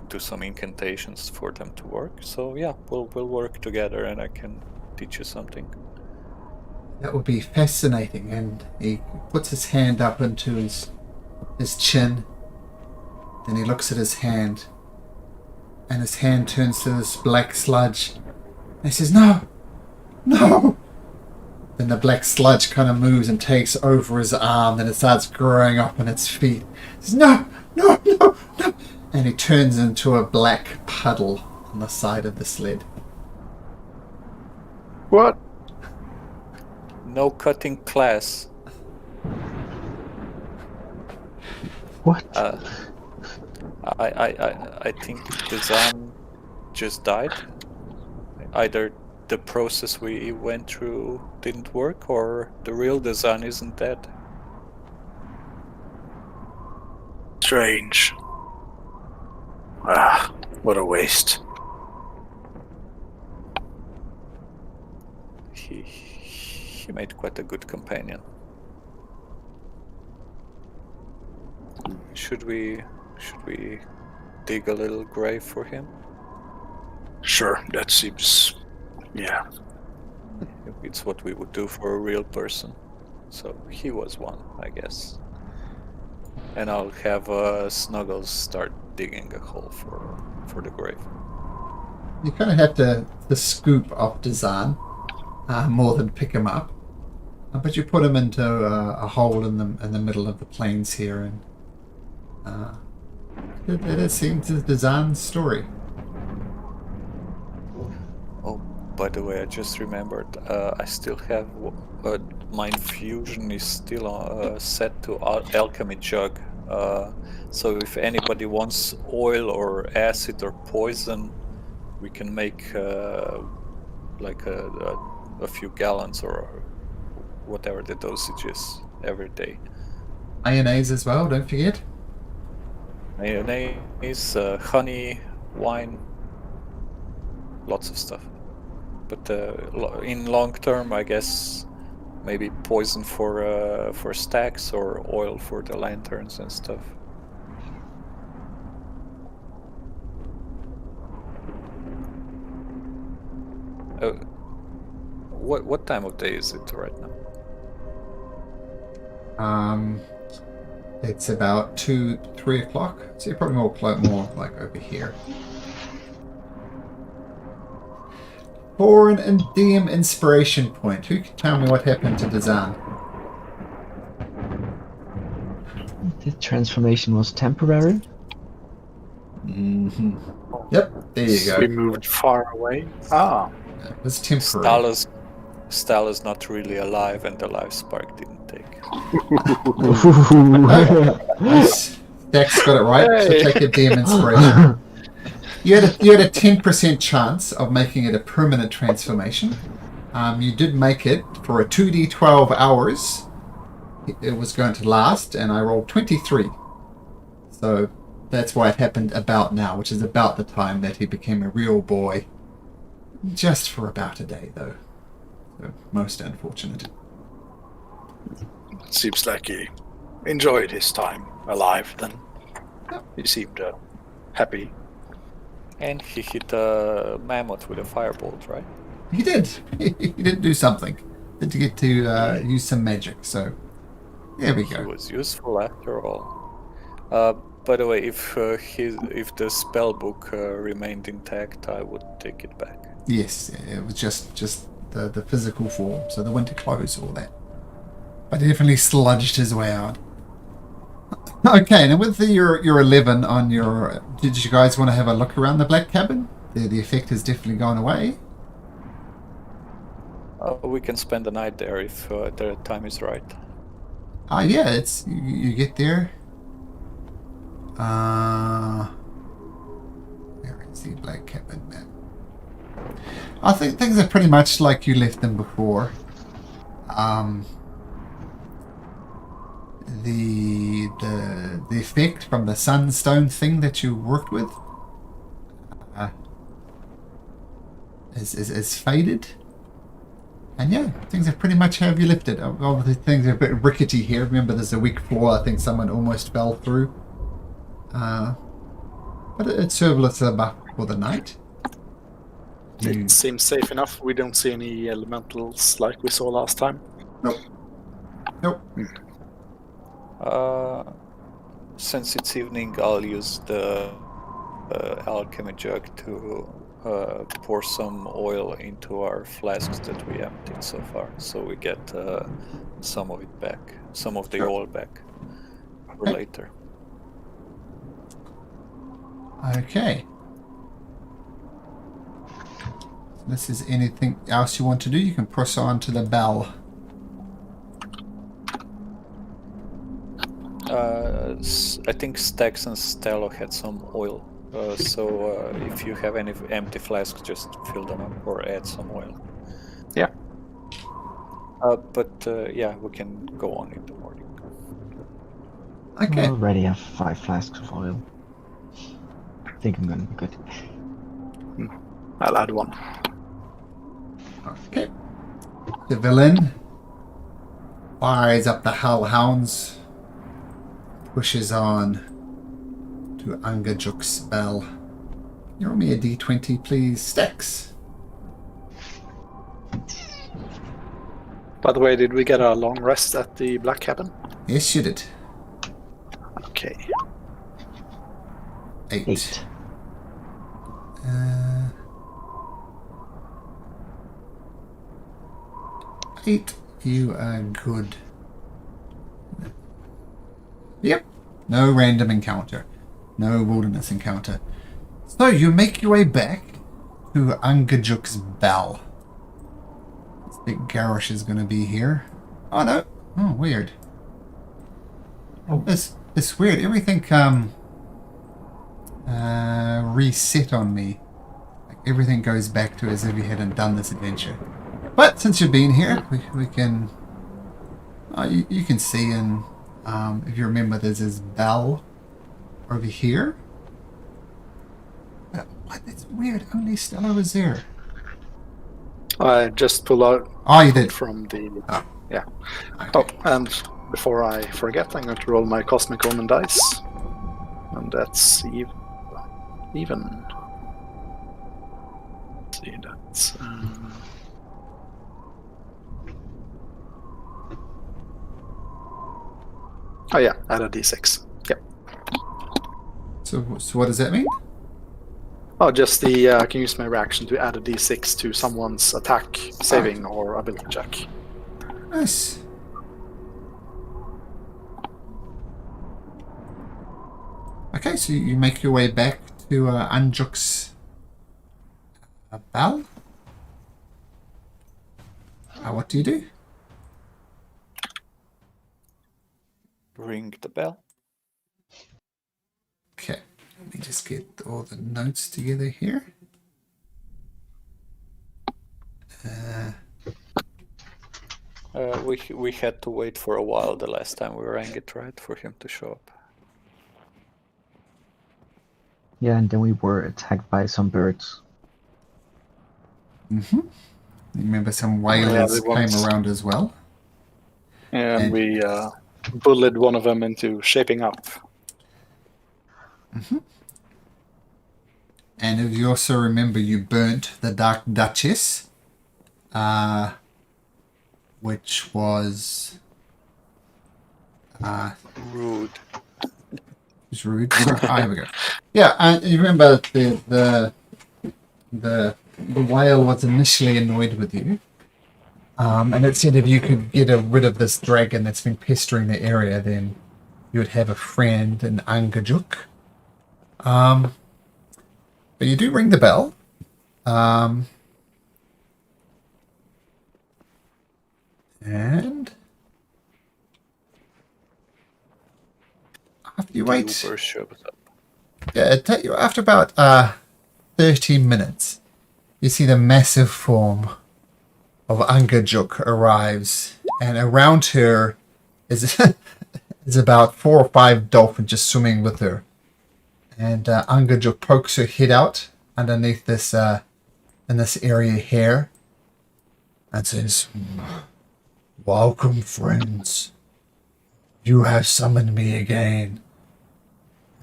do some incantations for them to work. So yeah, we'll work together, and I can teach you something. That would be fascinating. And he puts his hand up into his chin. Then he looks at his hand. And his hand turns to this black sludge. And he says, No! No! Then the black sludge kind of moves and takes over his arm. Then it starts growing up on its feet. He says, No! No! No! No! And he turns into a black puddle on the side of the sled. What? No cutting class. What? I think Dazan just died. Either the process we went through didn't work, or the real Dazan isn't dead. Strange. Ah, what a waste. He made quite a good companion. Should we dig a little grave for him? Sure, that seems... yeah. It's what we would do for a real person. So he was one, I guess. And I'll have Snuggles start digging a hole for the grave. You kind of have to scoop off Dazan more than pick him up. But you put him into a hole in the middle of the plains here, and it seems Dazan's story. Oh, by the way, I just remembered. I still have my infusion is still set to alchemy jug. So if anybody wants oil or acid or poison, we can make like a few gallons or whatever the dosage is every day. Mayonnaise as well, don't forget. Mayonnaise, honey, wine, lots of stuff. But in long term, I guess maybe poison for stacks or oil for the lanterns and stuff. What time of day is it right now? It's about 2-3 o'clock. So you're probably more like over here. For an DM inspiration point, who can tell me what happened to Dazan? The transformation was temporary. Mm-hmm. Yep, there you go. We moved far away. Ah. It was temporary. Stal is not really alive and the life spark didn't take. Dex got it right. So Hey. take a DM inspiration. You had a 10% chance of making it a permanent transformation. You did make it for a 2d12 hours. It was going to last, and I rolled 23. So that's why it happened about now, which is about the time that he became a real boy. Just for about a day, though. So most unfortunate. Seems like he enjoyed his time alive then. Yep. He seemed happy. And he hit a mammoth with a firebolt, right? He did. He did do something. Did to get to use some magic. So there we He go. was useful after all. By the way, if the spell book remained intact, I would take it back. Yes, it was just the physical form. So the winter clothes, all that. But he definitely sludged his way out. Okay, now with your 11 on your... Did you guys want to have a look around the black cabin? The effect has definitely gone away. We can spend the night there if the time is right. Yeah, it's... You get there. Where is the black cabin map? I think things are pretty much like you left them before. The effect from the sunstone thing that you worked with is faded, and yeah, things are pretty much how you left it. Obviously, things are a bit rickety here. Remember, there's a weak floor. I think someone almost fell through, but it's serverless enough for the night. It seems safe enough. We don't see any elementals like we saw last time. Nope. Since it's evening, I'll use the alchemy jug to pour some oil into our flasks that we emptied so far, so we get some of it back, some of the oil back for later. Okay. This is anything else you want to do, you can press on to the bell. I think Stax and Stella had some oil, so if you have any empty flasks, just fill them up or add some oil. Yeah. But yeah, we can go on in the morning. Okay. I already have 5 flasks of oil. I think I'm gonna be good. I'll add one. Okay. The villain fires up the hellhounds, pushes on to Angajuk's bell. Can you roll me a d20, please, Stax? By the way, did we get a long rest at the black cabin? Yes, you did. Okay. 8. Eight. You are good. Yep. No random encounter. No wilderness encounter. So you make your way back to Angajuk's bell. This big Garrosh is going to be here. Oh no. Oh, weird. Oh. It's weird. Everything reset on me. Like everything goes back to as if you hadn't done this adventure. But since you've been here, we can... you can see in... if you remember, there's this bell over here. What? That's weird. Only Stella was there. I just pulled out Oh, you did. from the... Oh. Yeah. Okay. Oh, and before I forget, I'm going to roll my Cosmic Omen dice. And that's even. Let's see, that's... Oh yeah, add a d6. Yep. So what does that mean? Oh, just the... I can use my reaction to add a d6 to someone's attack, saving, or ability check. Nice. Okay, so you make your way back to Anjuk's bell. What do you do? Ring the bell. Okay, let me just get all the notes together here. We had to wait for a while the last time we rang it, right, for him to show up. Yeah, and then we were attacked by some birds. Remember some whalers the ones- came around as well. And we bullied one of them into shaping up. And if you also remember, you burnt the Dark Duchess, which was Rude. was rude. Here we go. Yeah, and you remember the whale was initially annoyed with you, and it said if you could get rid of this dragon that's been pestering the area, then you would have a friend in Angajuk. But you do ring the bell. And after you wait, Uber shows up. yeah, it take you after about 30 minutes, you see the massive form of Angajuk arrives, and around her is is about 4 or 5 dolphins just swimming with her. And Angajuk pokes her head out underneath this in this area here and says, "Welcome, friends. You have summoned me again.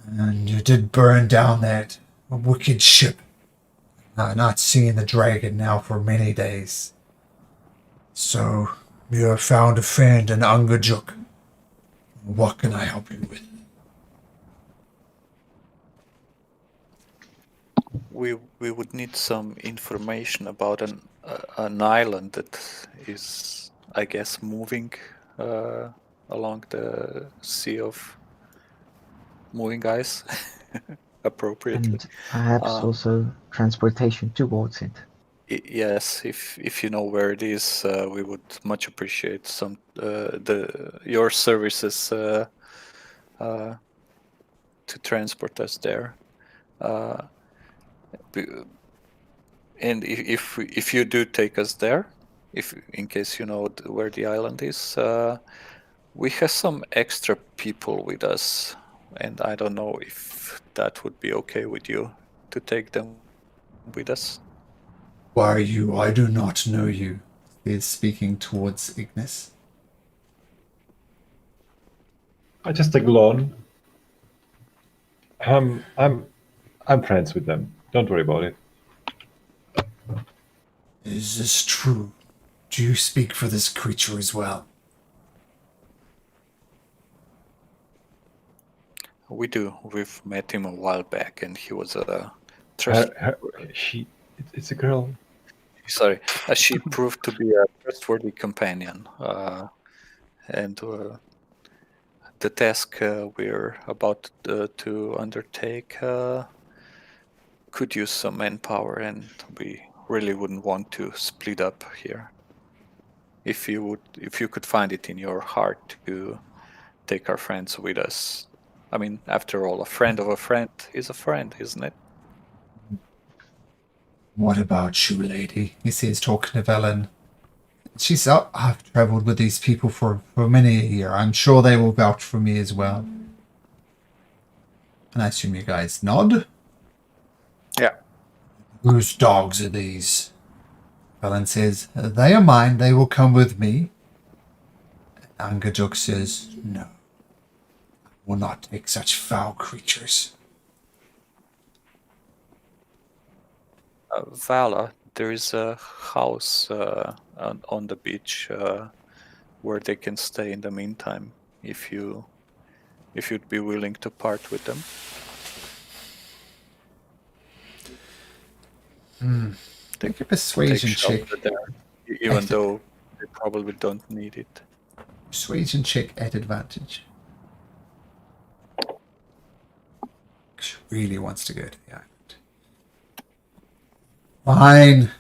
And you did burn down that wicked ship. I've not seen the dragon now for many days. So, you have found a friend in Angajuk. What can I help you with?" We would need some information about an island that is, I guess, moving along the sea of moving ice appropriately. And perhaps also transportation towards it. Yes, if you know where it is, we would much appreciate some your services to transport us there. And if you do take us there, if in case you know where the island is, we have some extra people with us, and I don't know if that would be okay with you to take them with us. Why are you? I do not know you. He is speaking towards Ignis. I just take Lon. I'm friends with them. Don't worry about it. Is this true? Do you speak for this creature as well? We do. We've met him a while back, and he was a It's a girl. Sorry, she proved to be a trustworthy companion, and the task we're about to undertake could use some manpower, and we really wouldn't want to split up here. If you could find it in your heart to take our friends with us. I mean, after all, a friend of a friend is a friend, isn't it? What about you, lady? He says, talking to Velen. She's up. I've travelled with these people for many a year. I'm sure they will vouch for me as well. And I assume you guys nod? Yeah. Whose dogs are these? Velen says, they are mine. They will come with me. Angajuk says, no. I will not take such foul creatures. Vala, there is a house on the beach where they can stay in the meantime. If you'd be willing to part with them. Take a persuasion check. There, even though they probably don't need it. Persuasion check at advantage. She really wants to go to the island. Fine.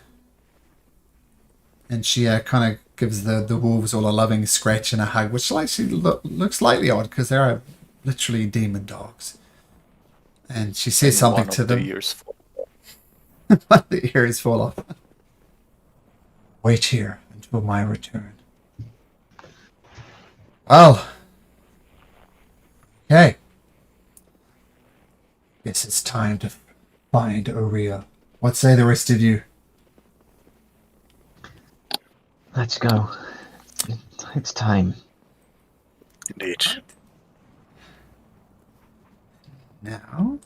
And she kind of gives the wolves all a loving scratch and a hug, which actually looks slightly odd because they are literally demon dogs. And she says something to them. The ears fall off. Wait here until my return. Well. Okay. Guess it's time to find Aurea. What say the rest of you? Let's go. It's time. Indeed. Now.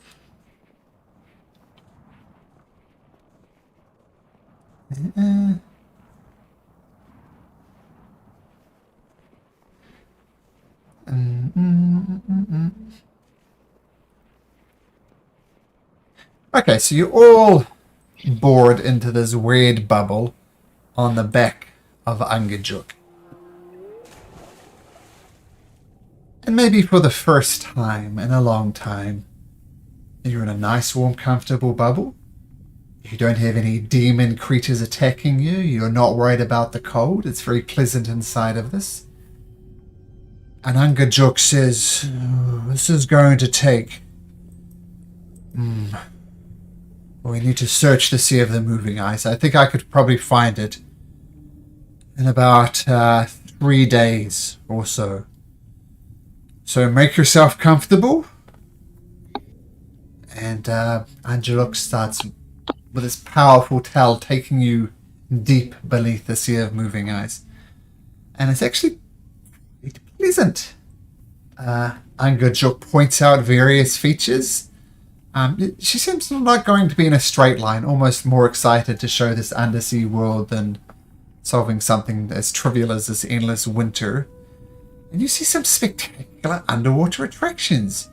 Okay, so you're all bored into this weird bubble on the back of Angajuk. And maybe for the first time in a long time, you're in a nice, warm, comfortable bubble. You don't have any demon creatures attacking you. You're not worried about the cold. It's very pleasant inside of this. And Angajuk says, this is going to take... We need to search the Sea of the Moving Ice. I think I could probably find it in about 3 days or so. So make yourself comfortable. And Angajuk starts with his powerful tail taking you deep beneath the Sea of Moving Ice. And it's actually pleasant. Angajuk points out various features. She seems not going to be in a straight line, almost more excited to show this undersea world than solving something as trivial as this endless winter. And you see some spectacular underwater attractions.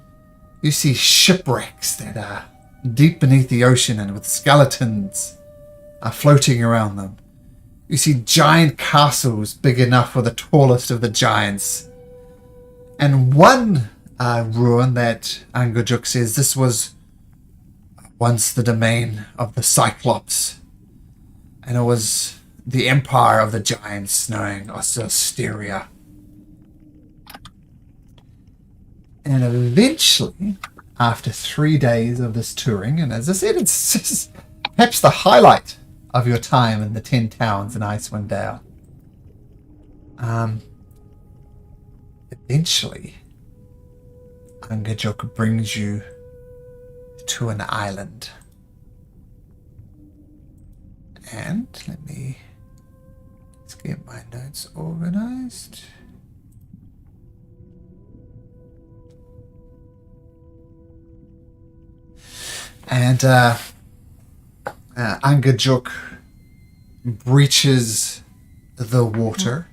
You see shipwrecks that are deep beneath the ocean and with skeletons are floating around them. You see giant castles big enough for the tallest of the giants. And one ruin that Angajuk says this was once the domain of the Cyclops. And it was the empire of the giants known as Osteria. And eventually, after 3 days of this touring, and as I said, it's just perhaps the highlight of your time in the 10 towns in Icewind Dale. Eventually, Angajuk brings you to an island. And let's get my notes organized. And Angajuk breaches the water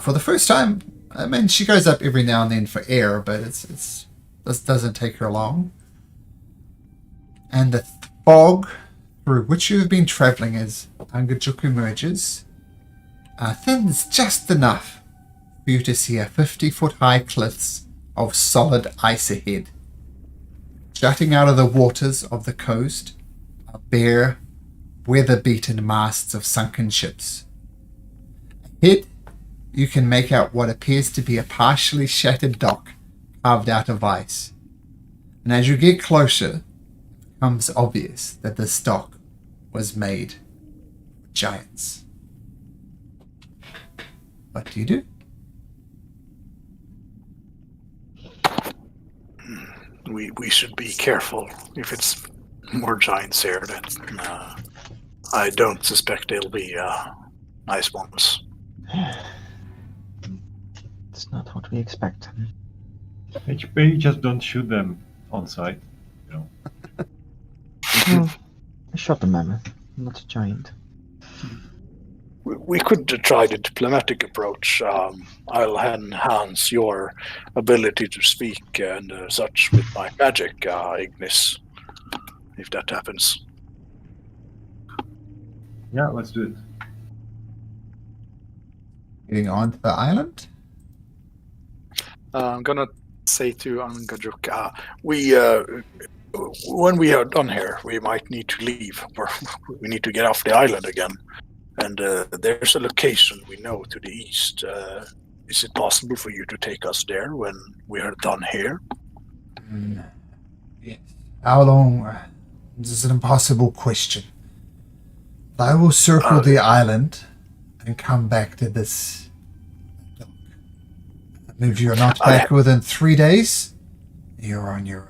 for the first time. I mean, she goes up every now and then for air, but this doesn't take her long. And the fog through which you have been traveling as Angajuk emerges thins just enough for you to see a 50-foot high cliffs of solid ice ahead. Jutting out of the waters of the coast are bare, weather-beaten masts of sunken ships. Ahead, you can make out what appears to be a partially shattered dock carved out of ice. And as you get closer, it becomes obvious that this dock was made of giants. What do you do? We should be careful. If it's more giants here, then I don't suspect they'll be nice ones. It's not what we expect. Maybe just don't shoot them on sight. You know. Well, I shot a mammoth, not a giant. We could try the diplomatic approach. I'll enhance your ability to speak and such with my magic, Ignis, if that happens. Yeah, let's do it. Getting on to the island? I'm gonna say to Angajuk, when we are done here, we might need to leave, or we need to get off the island again. And there's a location we know to the east. Is it possible for you to take us there when we are done here? Yes. How long? This is an impossible question. I will circle the island and come back to this dock. And if you're not back within 3 days, you're on your own.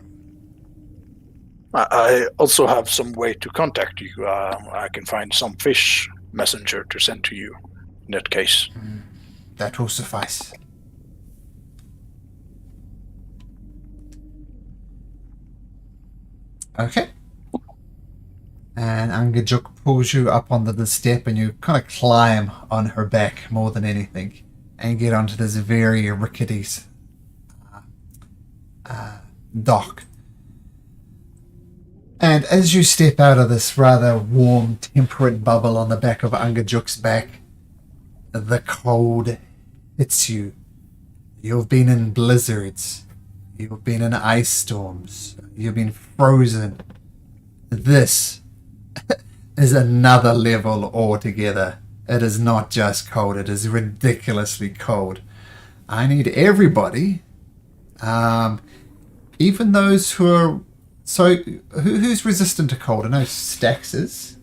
I also have some way to contact you. I can find some fish messenger to send to you in that case. That will suffice. Okay. And Angajuk pulls you up onto the step and you kind of climb on her back more than anything and get onto this very rickety dock. And as you step out of this rather warm, temperate bubble on the back of Angajuk's back, the cold hits you. You've been in blizzards. You've been in ice storms. You've been frozen. This is another level altogether. It is not just cold, it is ridiculously cold. I need everybody, even those who are... So, who's resistant to cold? I know Stax is.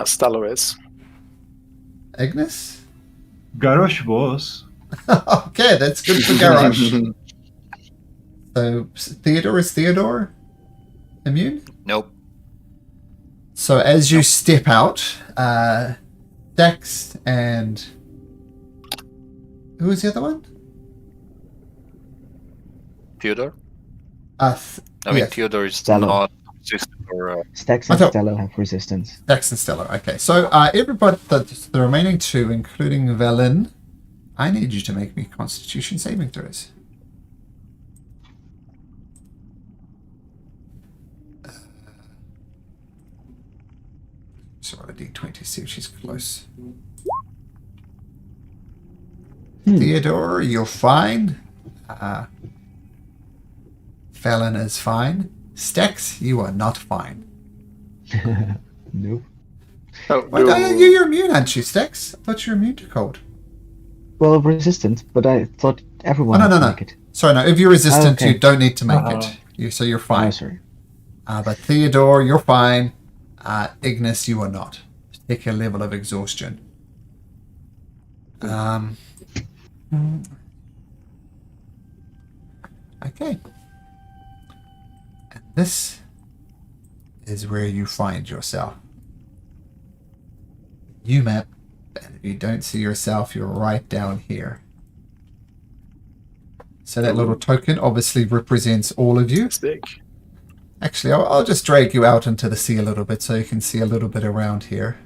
Stellar is. Ignis? Garrosh was. Okay, that's good for Garrosh. So, Theodore immune? Nope. So as you step out, Dax and... Who was the other one? Theodore? I mean, Theodore is Stellar. not resistant or... Stax I and thought- Stella have resistance. Dax and Stellar. Okay, so everybody, the remaining two, including Velen, I need you to make me Constitution saving throws. So roll a d20, see if she's close. Theodore, you're fine. Velen is fine. Stax, you are not fine. Nope. Oh, You're immune, aren't you, Stax? I thought you were immune to cold. Well, resistant, but I thought everyone Oh, had no, to no. make it. Sorry, no. If you're resistant, Okay. you don't need to make it. So you're Oh, fine. sorry. But Theodore, you're fine. Ignis, you are not. Take a level of exhaustion. Okay. And this is where you find yourself. You map, and if you don't see yourself, you're right down here. So that little token obviously represents all of you. It's big. Actually, I'll just drag you out into the sea a little bit so you can see a little bit around here.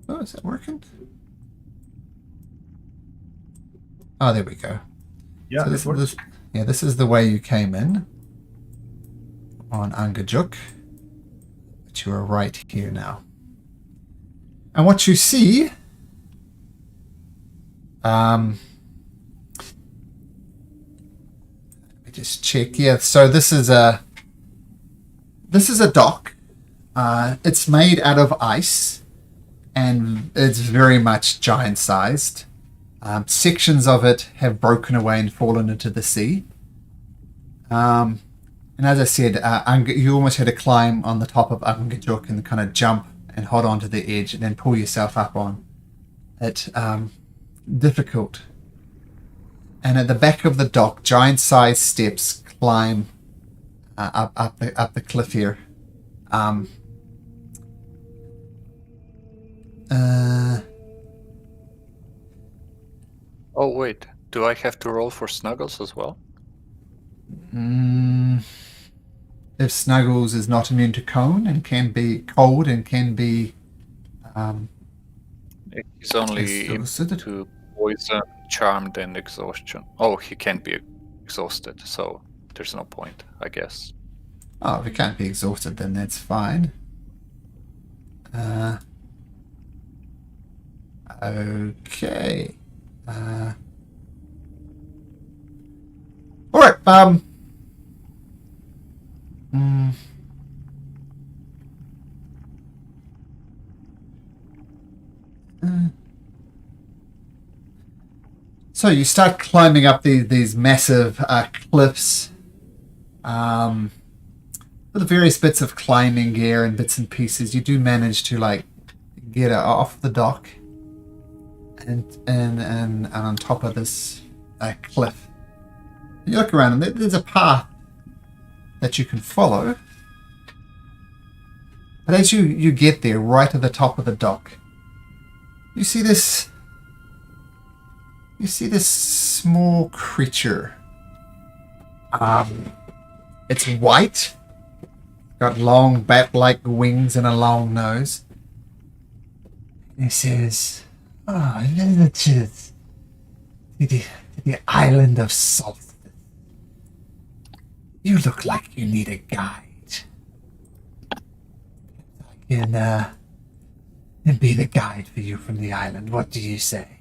Oh, is that working? Oh, there we go. Yeah, So it works. this is the way you came in on Angajuk. But you are right here now. And what you see, let me just check. Yeah, so this is a dock. It's made out of ice, and it's very much giant-sized. Sections of it have broken away and fallen into the sea. And as I said, you almost had to climb on the top of Angajuk and kind of jump and hold on to the edge and then pull yourself up on it. Difficult. And at the back of the dock, giant-sized steps climb up the cliff here. Oh, wait. Do I have to roll for Snuggles as well? If Snuggles is not immune to cold and can be He's only exhausted. to poison, charmed, and exhaustion. Oh, he can't be exhausted, so there's no point, I guess. Oh, if it can't be exhausted, then that's fine. Okay. All right. So you start climbing up these massive cliffs. With various bits of climbing gear and bits and pieces, you do manage to like get off the dock and on top of this cliff. You look around and there's a path that you can follow. But as you get there, right at the top of the dock, you see this small creature. It's white, got long bat-like wings and a long nose. And it says, "Oh, visitors to the island of Solstice. You look like you need a guide. I can be the guide for you from the island. What do you say?"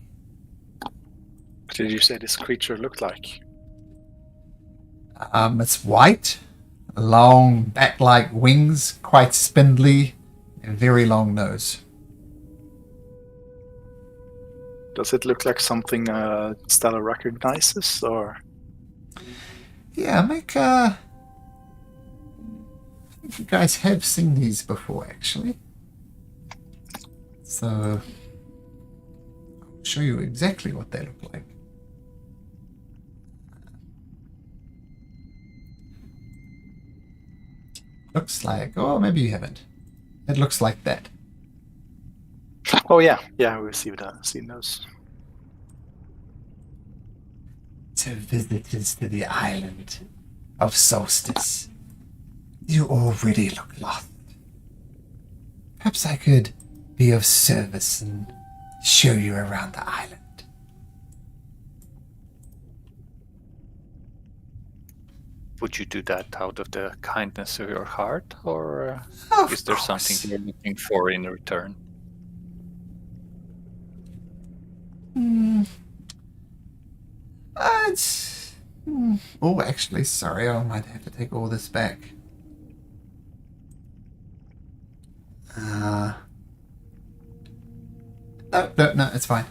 What did you say this creature looked like? It's white, long bat-like wings, quite spindly, and very long nose. Does it look like something Stella recognizes, or? Yeah, I think you guys have seen these before, actually. So, I'll show you exactly what they look like. Looks like, oh, maybe you haven't. It looks like that. Oh yeah, we've seen those. To visitors to the island of Solstice. You already look lost. Perhaps I could be of service and show you around the island. Would you do that out of the kindness of your heart, or Of is there course. something you're looking for in return? Oh, actually, sorry, I might have to take all this back. No, it's fine.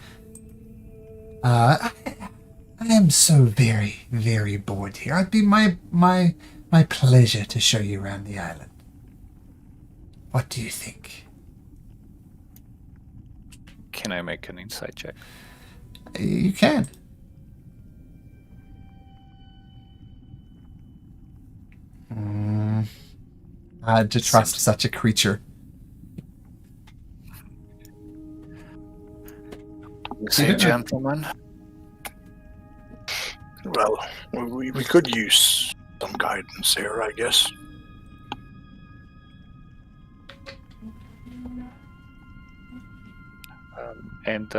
I am so very, very bored here. It'd be my pleasure to show you around the island. What do you think? Can I make an insight check? You can. Hard to trust such a creature. You say, gentlemen? Well, we could use some guidance here, I guess. And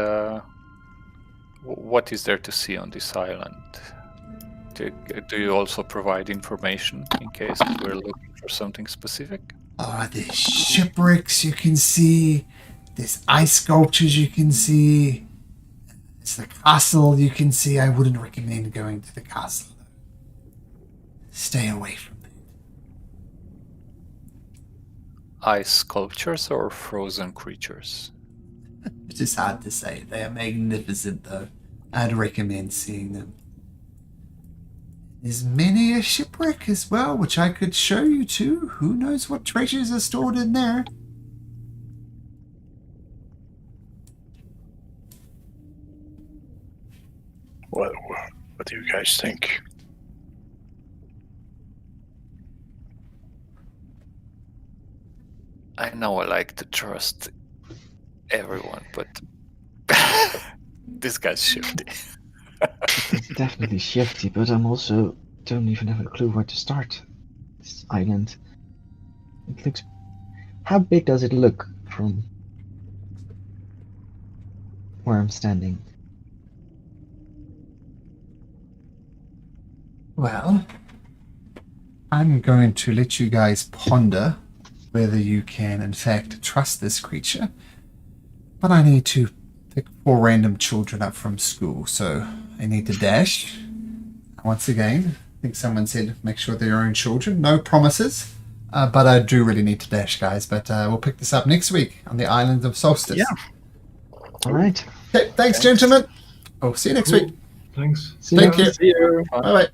what is there to see on this island? Do you also provide information in case we're looking for something specific? There's shipwrecks you can see. There's ice sculptures you can see. There's the castle you can see. I wouldn't recommend going to the castle, though. Stay away from it. Ice sculptures or frozen creatures? It's just hard to say. They are magnificent, though. I'd recommend seeing them. There's many a shipwreck as well, which I could show you too. Who knows what treasures are stored in there? What do you guys think? I know I like to trust everyone, but this guy's shifty. It's definitely shifty, but I'm also don't even have a clue where to start. This island. It looks. How big does it look from where I'm standing? Well, I'm going to let you guys ponder whether you can, in fact, trust this creature. But I need to pick 4 random children up from school, so I need to dash. Once again, I think someone said make sure they're your own children. No promises, but I do really need to dash, guys. But we'll pick this up next week on the island of Solstice. Yeah. All right. Okay, thanks, gentlemen. Oh, see you next week. Thanks. See Thank ya. you. See you. Bye bye.